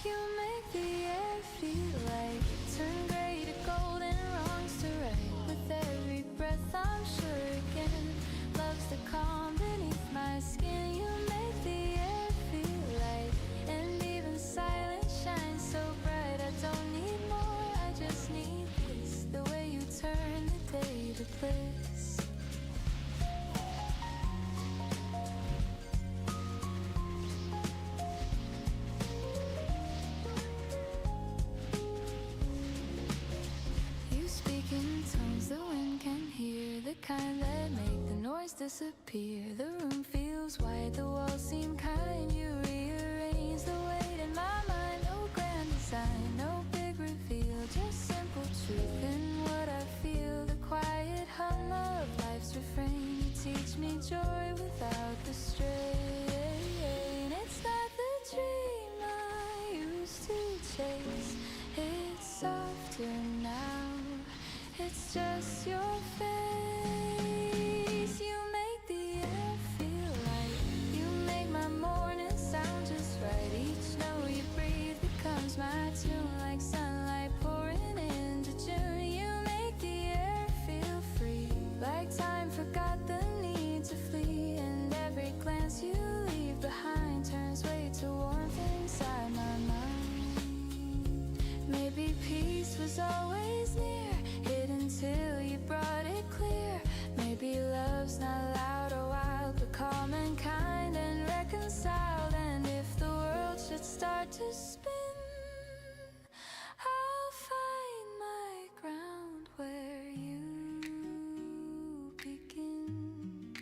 Speaker 2: You make the air feel like turn gray to gold and wrongs to right. With every breath I'm sure again, love's the calm beneath my skin. You make the air feel light, and even silence shines so bright. I don't need more, I just need peace, the way you turn the day to bliss. You speak in tones the wind can hear, the kind that make the noise disappear. The room feels wide, the walls seem kind. You rearrange the weight in my mind. No grand design, no big reveal, just simple truth in what I feel. The quiet hum of life's refrain. You teach me joy without the strain. It's not the dream I used to chase, it's softer now, it's just your face. You make the air feel light, you make my morning sound just right. Each note you breathe becomes my tune, like sunlight pouring into June. You make the air feel free, like time forgot the need to flee. And every glance you leave behind turns weight to warmth inside my mind. Maybe peace was always near, hidden till you brought it clear. Maybe love's not loud or wild, but calm and kind and reconciled. And if the world should start to spin, I'll find my ground where you begin.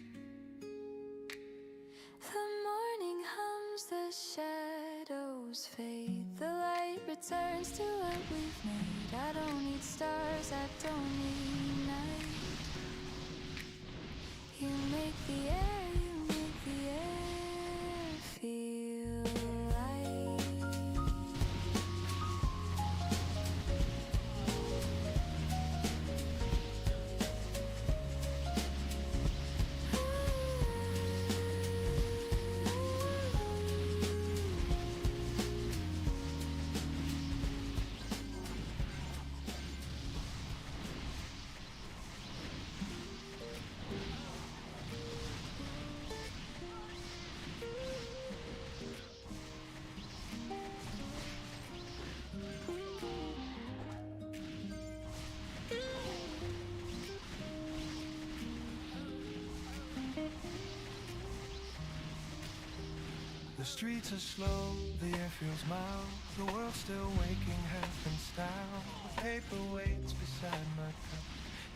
Speaker 2: The morning hums, the shadows fade, the light returns to what we've made. I don't need stars, I don't need night.
Speaker 1: The streets are slow, the air feels mild. The world's still waking half in style. The paper waits beside my cup,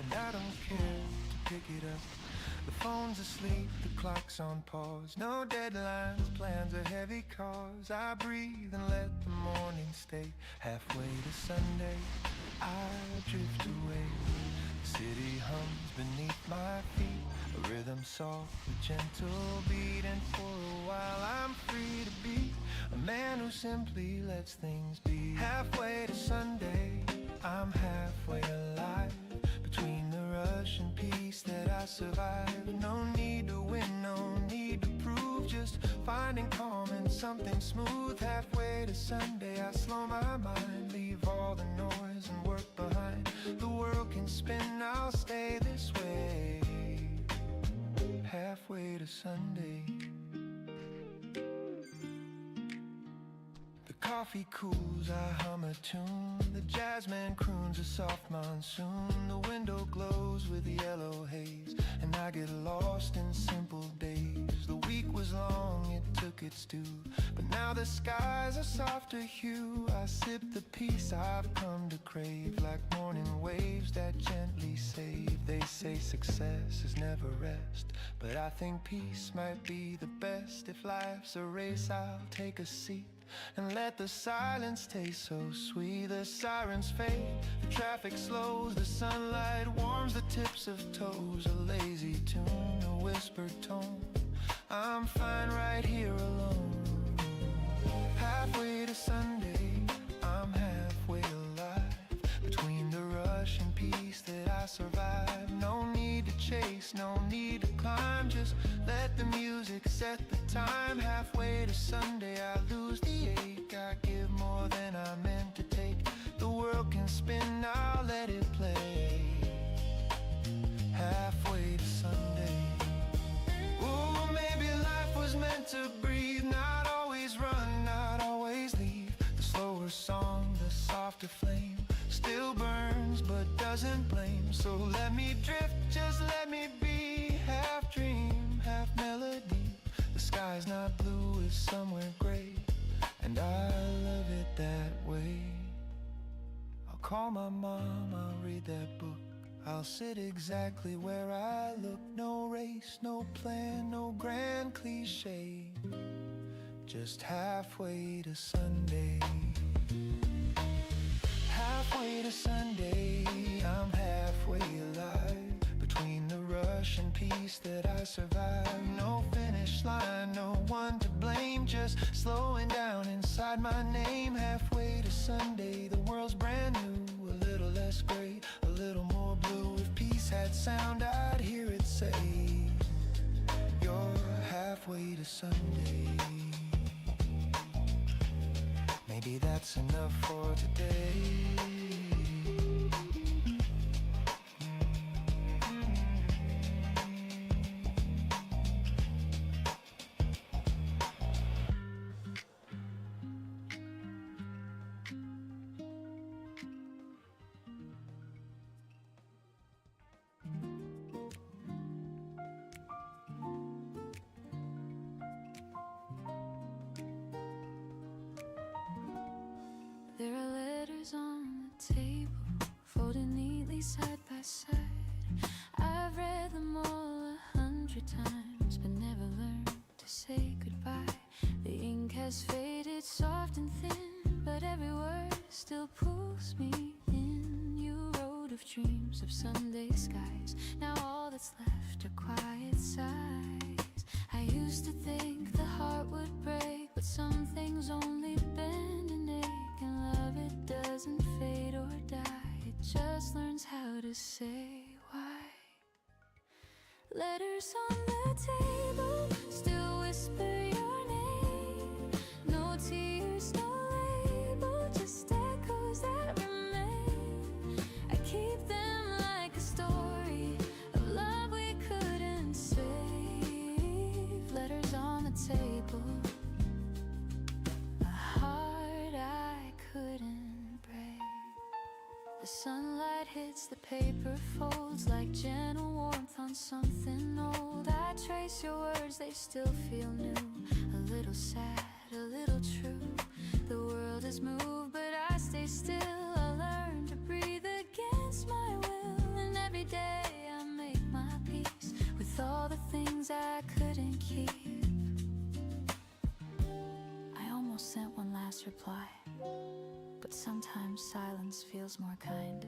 Speaker 1: and I don't care to pick it up. The phone's asleep, the clock's on pause. No deadlines, plans are heavy cause. I breathe and let the morning stay. Halfway to Sunday, I drift away. The city hums beneath my feet, a rhythm soft with gentle beat. And for a while I'm free to be a man who simply lets things be. Halfway to Sunday, I'm halfway alive. Between the rush and peace that I survive. No need to win, no need to prove, just finding calm in something smooth. Halfway to Sunday, I slow my mind, leave all the noise and work behind. The world can spin, I'll stay this way. Halfway to Sunday. The coffee cools, I hum a tune. The jazzman croons a soft monsoon. The window glows with yellow haze, and I get lost in simple days. The week was long, it took its due, but now the skies are softer hue. I sip the peace I've come to crave, like morning waves that gently save. They say success is never rest, but I think peace might be the best. If life's a race, I'll take a seat and let the silence taste so sweet. The sirens fade, the traffic slows, the sunlight warms the tips of toes. A lazy tune, a whispered tone, I'm fine right here alone. Halfway to Sunday, I'm halfway alive. Between the rush and peace that I survive. No need to chase, no need to climb, just let the music set the time. Halfway to Sunday, I lose the ache. I give more than I meant to take. The world can spin, I'll let it play. Halfway to Sunday. Ooh, maybe life was meant to breathe, not always run, not always leave. The slower song, the softer flame, still burns but doesn't blame. So let me drift, just let me be. Half dream, half melody. The sky's not blue, it's somewhere gray, and I love it that way. I'll call my mom, I'll read that book. I'll sit exactly where I look. No race, no plan, no grand cliche, just halfway to Sunday. Halfway to Sunday, I'm halfway alive. Between the rush and peace that I survive. No finish line, no one to blame, just slowing down inside my name. Halfway to Sunday, the world's brand new. A little less gray, a little more blue. If peace had sound, I'd hear it say, you're halfway to Sunday. Maybe that's enough for today.
Speaker 2: There are letters on the table, folded neatly side by side. I've read them all 100 times, but never learned to say goodbye. The ink has faded soft and thin, but every word still pulls me in. You wrote of dreams of Sunday skies. Now all that's left are quiet sighs. I used to think the heart would break, but some things only bend and ache. And love, it doesn't fade or die, it just learns how to say why. Letters on the table still whisper your name. No tears, no label, just echoes that remain. I keep them like a story of love we couldn't save. Letters on the table, a heart I couldn't break. The sunlight hits the paper folds like gentle warmth on something old. I trace your words, they still feel new. A little sad, a little true. The world has moved, but I stay still. I learn to breathe against my will, and every day I make my peace with all the things I couldn't keep. I almost sent one last reply, but sometimes silence feels more kind.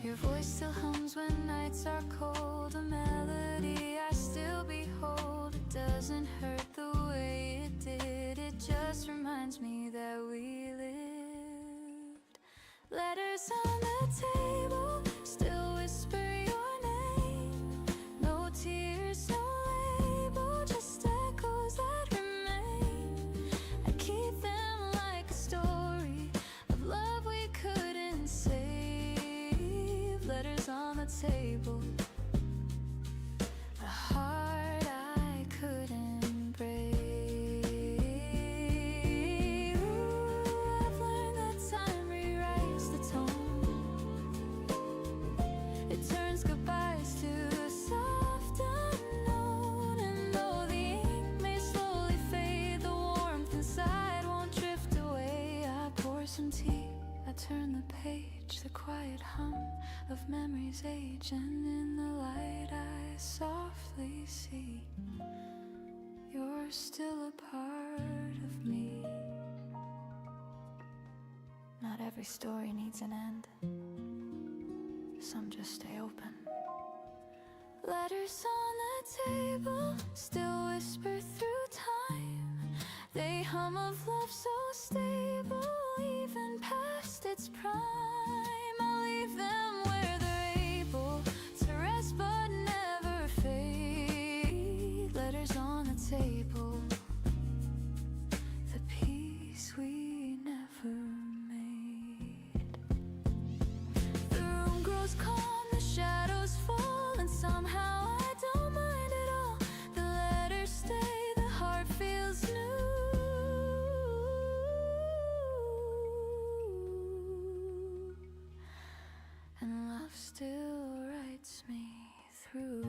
Speaker 2: Your voice still hums when nights are cold, a melody I still behold. It doesn't hurt the way it did, it just reminds me that we lived. Letters on the table still whisper your name. No tears, no label, just echoes that remain. I keep them like a story of love we couldn't save. Letters on the table, a heart I couldn't break. Ooh, I've learned that time rewrites the tone. It turns goodbyes to a soft unknown. And though the ink may slowly fade, the warmth inside won't drift away. I pour some tea, I turn the page, the quiet hum of memories age, and in the light I softly see you're still a part of me. Not every story needs an end, some just stay open. Letters on the table still whisper through time. They hum of love so stable, even past its prime. I'll leave them where they're able to rest but never fade. Letters on the table, the peace we never made. The room grows calm, the shadows fall, and somehow I don't mind at all. The letters stay, the heart feels new, and love still writes me through.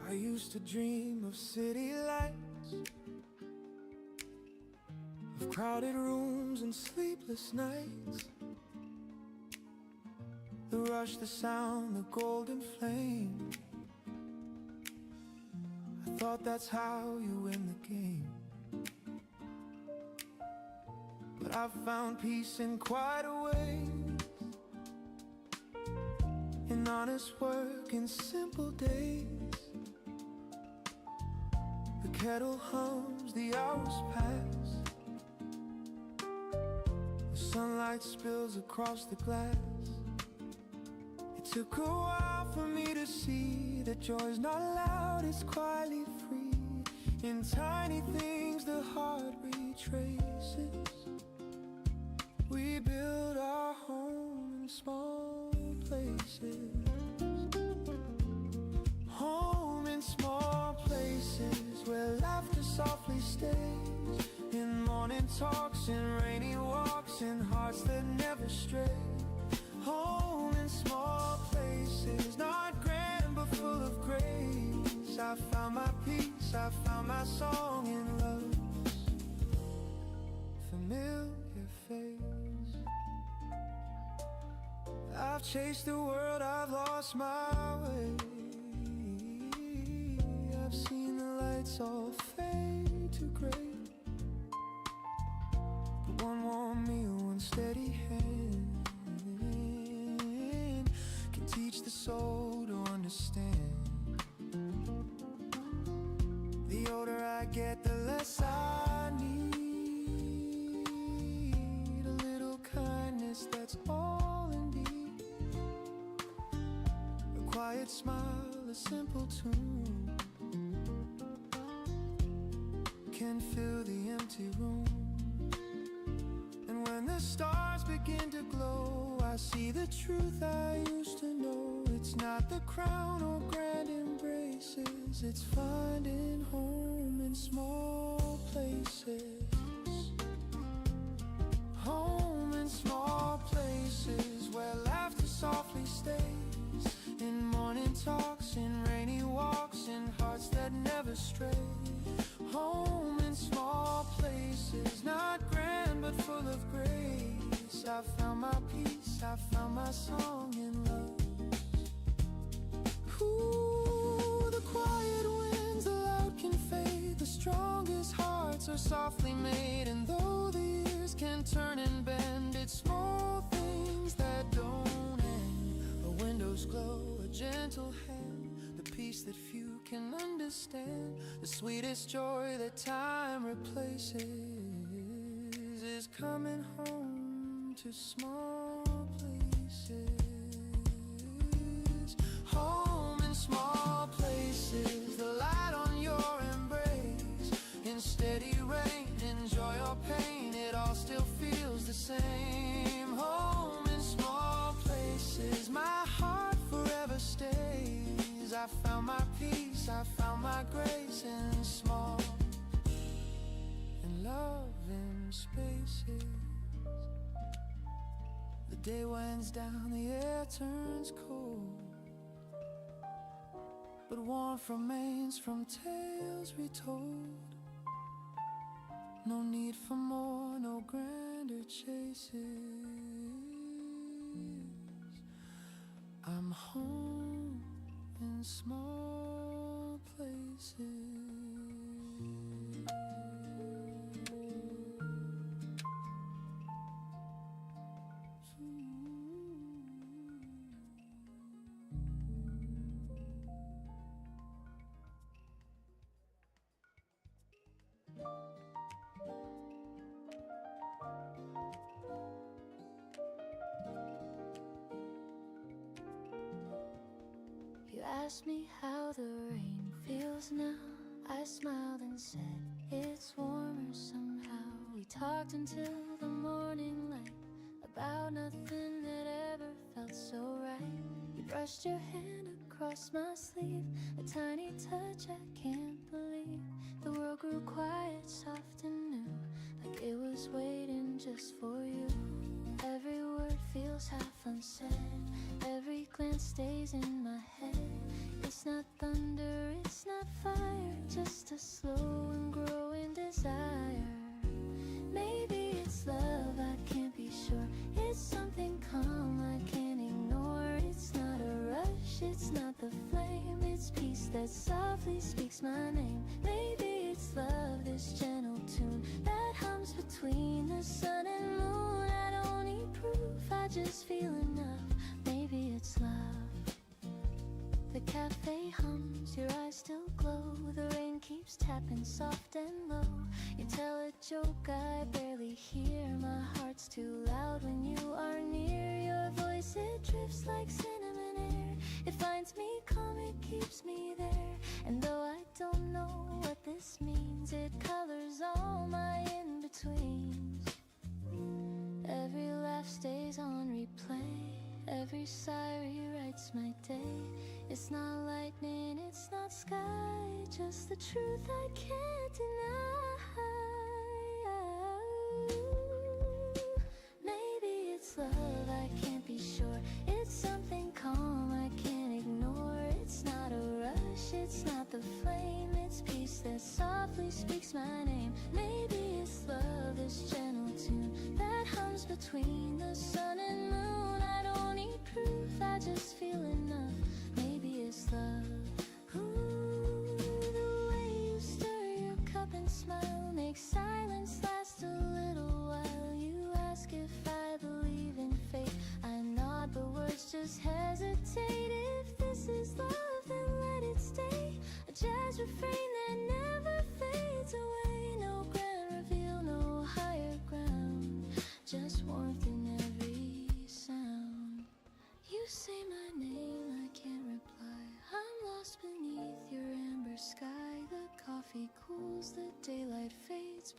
Speaker 1: I used to dream of city lights, of crowded rooms and sleepless nights. The rush, the sound, the golden flame. I thought that's how you win the game. But I've found peace in quieter ways, in honest work, in simple days. The kettle hums, the hours pass, the sunlight spills across the glass. It took a while for me to see that joy's not loud, it's quietly free. In tiny things the heart retraces. We build our home in small places. Home in small places where laughter softly stays. In morning talks, in rainy walks, in hearts that never stray. Home in small places, not grand but full of grace. I found my peace, I found my song in love's familiar face. I've chased the world, I've lost my way. I've seen the lights all fade to gray, but one warm meal, one steady hand can teach the soul to understand. The older I get, the less I need. A little kindness, that's all indeed. quiet smile, a simple tune can fill the empty room. And when the stars begin to glow, I see the truth I used to know. It's not the crown or grand embraces, it's finding home in small places. Home in small places where laughter softly stays. In morning talks, in rainy walks, in hearts that never stray. Home in small places, not grand but full of grace. I found my peace, I found my song in love. Ooh, the quiet winds, the loud can fade. The strongest hearts are softly made. And though the years can turn and bend, it's small things that don't end. A window's glow, a gentle hand, the peace that few can understand. The sweetest joy that time replaces is coming home to small places. Home in small places, the light on your embrace. In steady rain, in joy or pain, it all still feels the same. Home in small places, my heart forever stays. I found my peace, I found my grace in small and loving spaces. The day winds down, the air turns cold, but warmth remains from tales retold. No need for more, no grander chases. I'm home in small places.
Speaker 2: You asked me how the rain feels now. I smiled and said it's warmer somehow. We talked until the morning light about nothing that ever felt so right. You brushed your hand across my sleeve, a tiny touch I can't believe. The world grew quiet, soft and new, like it was waiting just for you. Every word feels half unsaid, every glance stays in my head. It's not thunder, it's not fire, just a slow and growing desire. Maybe it's love, I can't be sure. It's something calm I can't ignore. It's not a rush, it's not the flame, it's peace that softly speaks my name. Maybe it's love, this gentle tune that hums between the sun and moon. I don't need proof, I just feel enough. Maybe it's love. The cafe hums, your eyes still glow. The rain keeps tapping soft and low. You tell a joke I barely hear. My heart's too loud when you are near. Your voice, it drifts like cinnamon air. It finds me calm, it keeps me there. And though I don't know what this means, it colors all my in-betweens. Every laugh stays on replay, every sigh rewrites my day. It's not lightning, it's not sky, just the truth I can't deny. Maybe it's love, I can't be sure. It's something calm I can't ignore. It's not a rush, it's not the flame, it's peace that softly speaks my name. Maybe it's love, this gentle tune that hums between the sun and moon. I don't need proof, I just feel enough. Maybe it's love. Ooh, the way you stir your cup and smile makes silence last a little while. You ask if I believe in fate, I nod but words just hesitate. If this is love, then let it stay, a jazz refrain that never fades away. No grand reveal, no higher ground, just warmth in every sound. You say my name, I can't reply.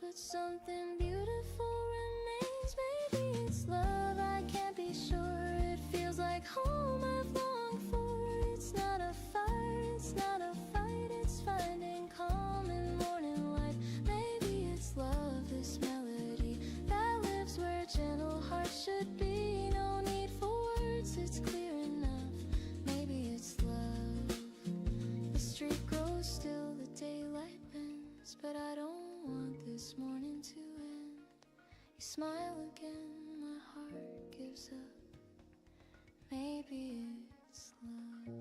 Speaker 2: but something beautiful remains. Maybe it's love, I can't be sure. It feels like home I've longed for. It's not a fire, it's not a fight, it's finding calm in morning light. Maybe it's love, this melody that lives where gentle hearts should be. No need for words, it's clear enough. Maybe it's love. The street grows still, the daylight bends, but I don't want this morning to end. You smile again, my heart gives up. Maybe it's love.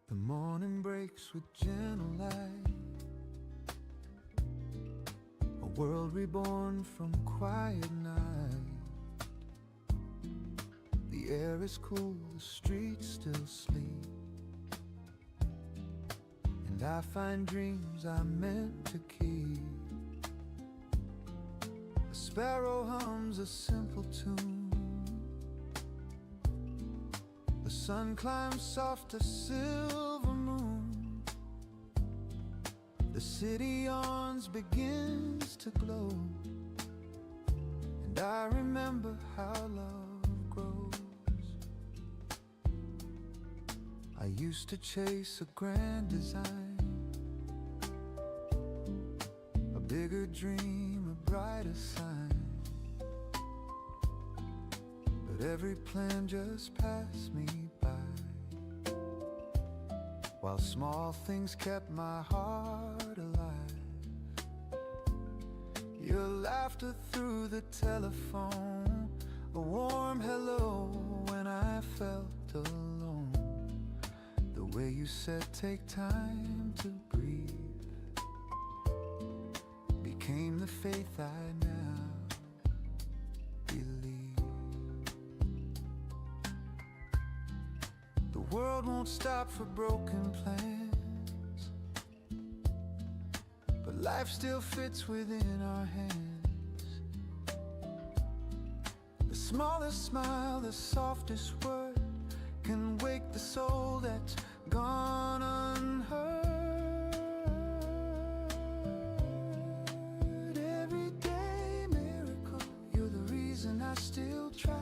Speaker 1: The morning breaks with gentle light, a world reborn from quiet night. The air is cool, the streets still sleep, and I find dreams I'm meant to keep. A sparrow hums a simple tune, the sun climbs soft a silver moon. The city yawns, begins to glow, and I remember how love grows. I used to chase a grand design, a bigger dream, a brighter sign. But every plan just passed me by, while small things kept my heart alive. Your laughter through the telephone, a warm hello when I felt alone. The way you said take time to breathe became the faith I now believe. The world won't stop for broken plans, but life still fits within our hands. The smallest smile, the softest word can wake the soul that's gone unheard. Everyday miracle, you're the reason I still try.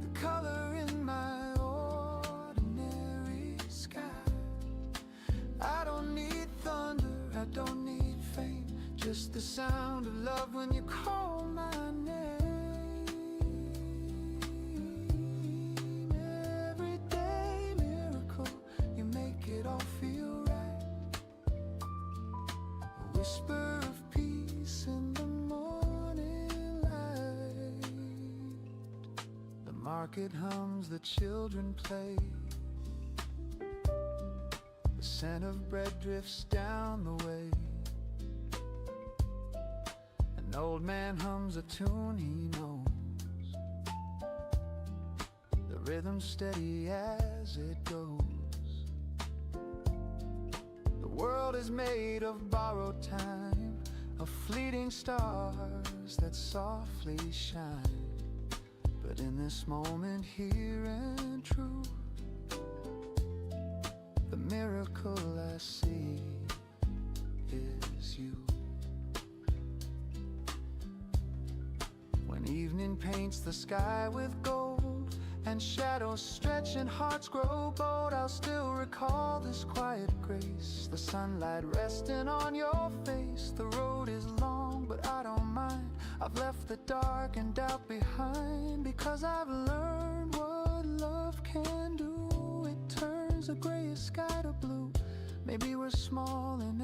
Speaker 1: The color in my ordinary sky. I don't need thunder, I don't need fame, just the sound of love when you call my name. Everyday miracle, you make it all feel right. A whisper of peace in the morning light. The market hums, the children play, the scent of bread drifts down the way. An old man hums a tune he knows, the rhythm steady as it goes. The world is made of borrowed time, of fleeting stars that softly shine. But in this moment here and true, the miracle I see is you. When evening paints the sky with gold, and shadows stretch and hearts grow bold, I'll still recall this quiet grace, the sunlight resting on your face. The road is long, but I don't mind. I've left the dark and doubt behind, because I've learned what love can do. It turns a gray sky to blue. Maybe we're small and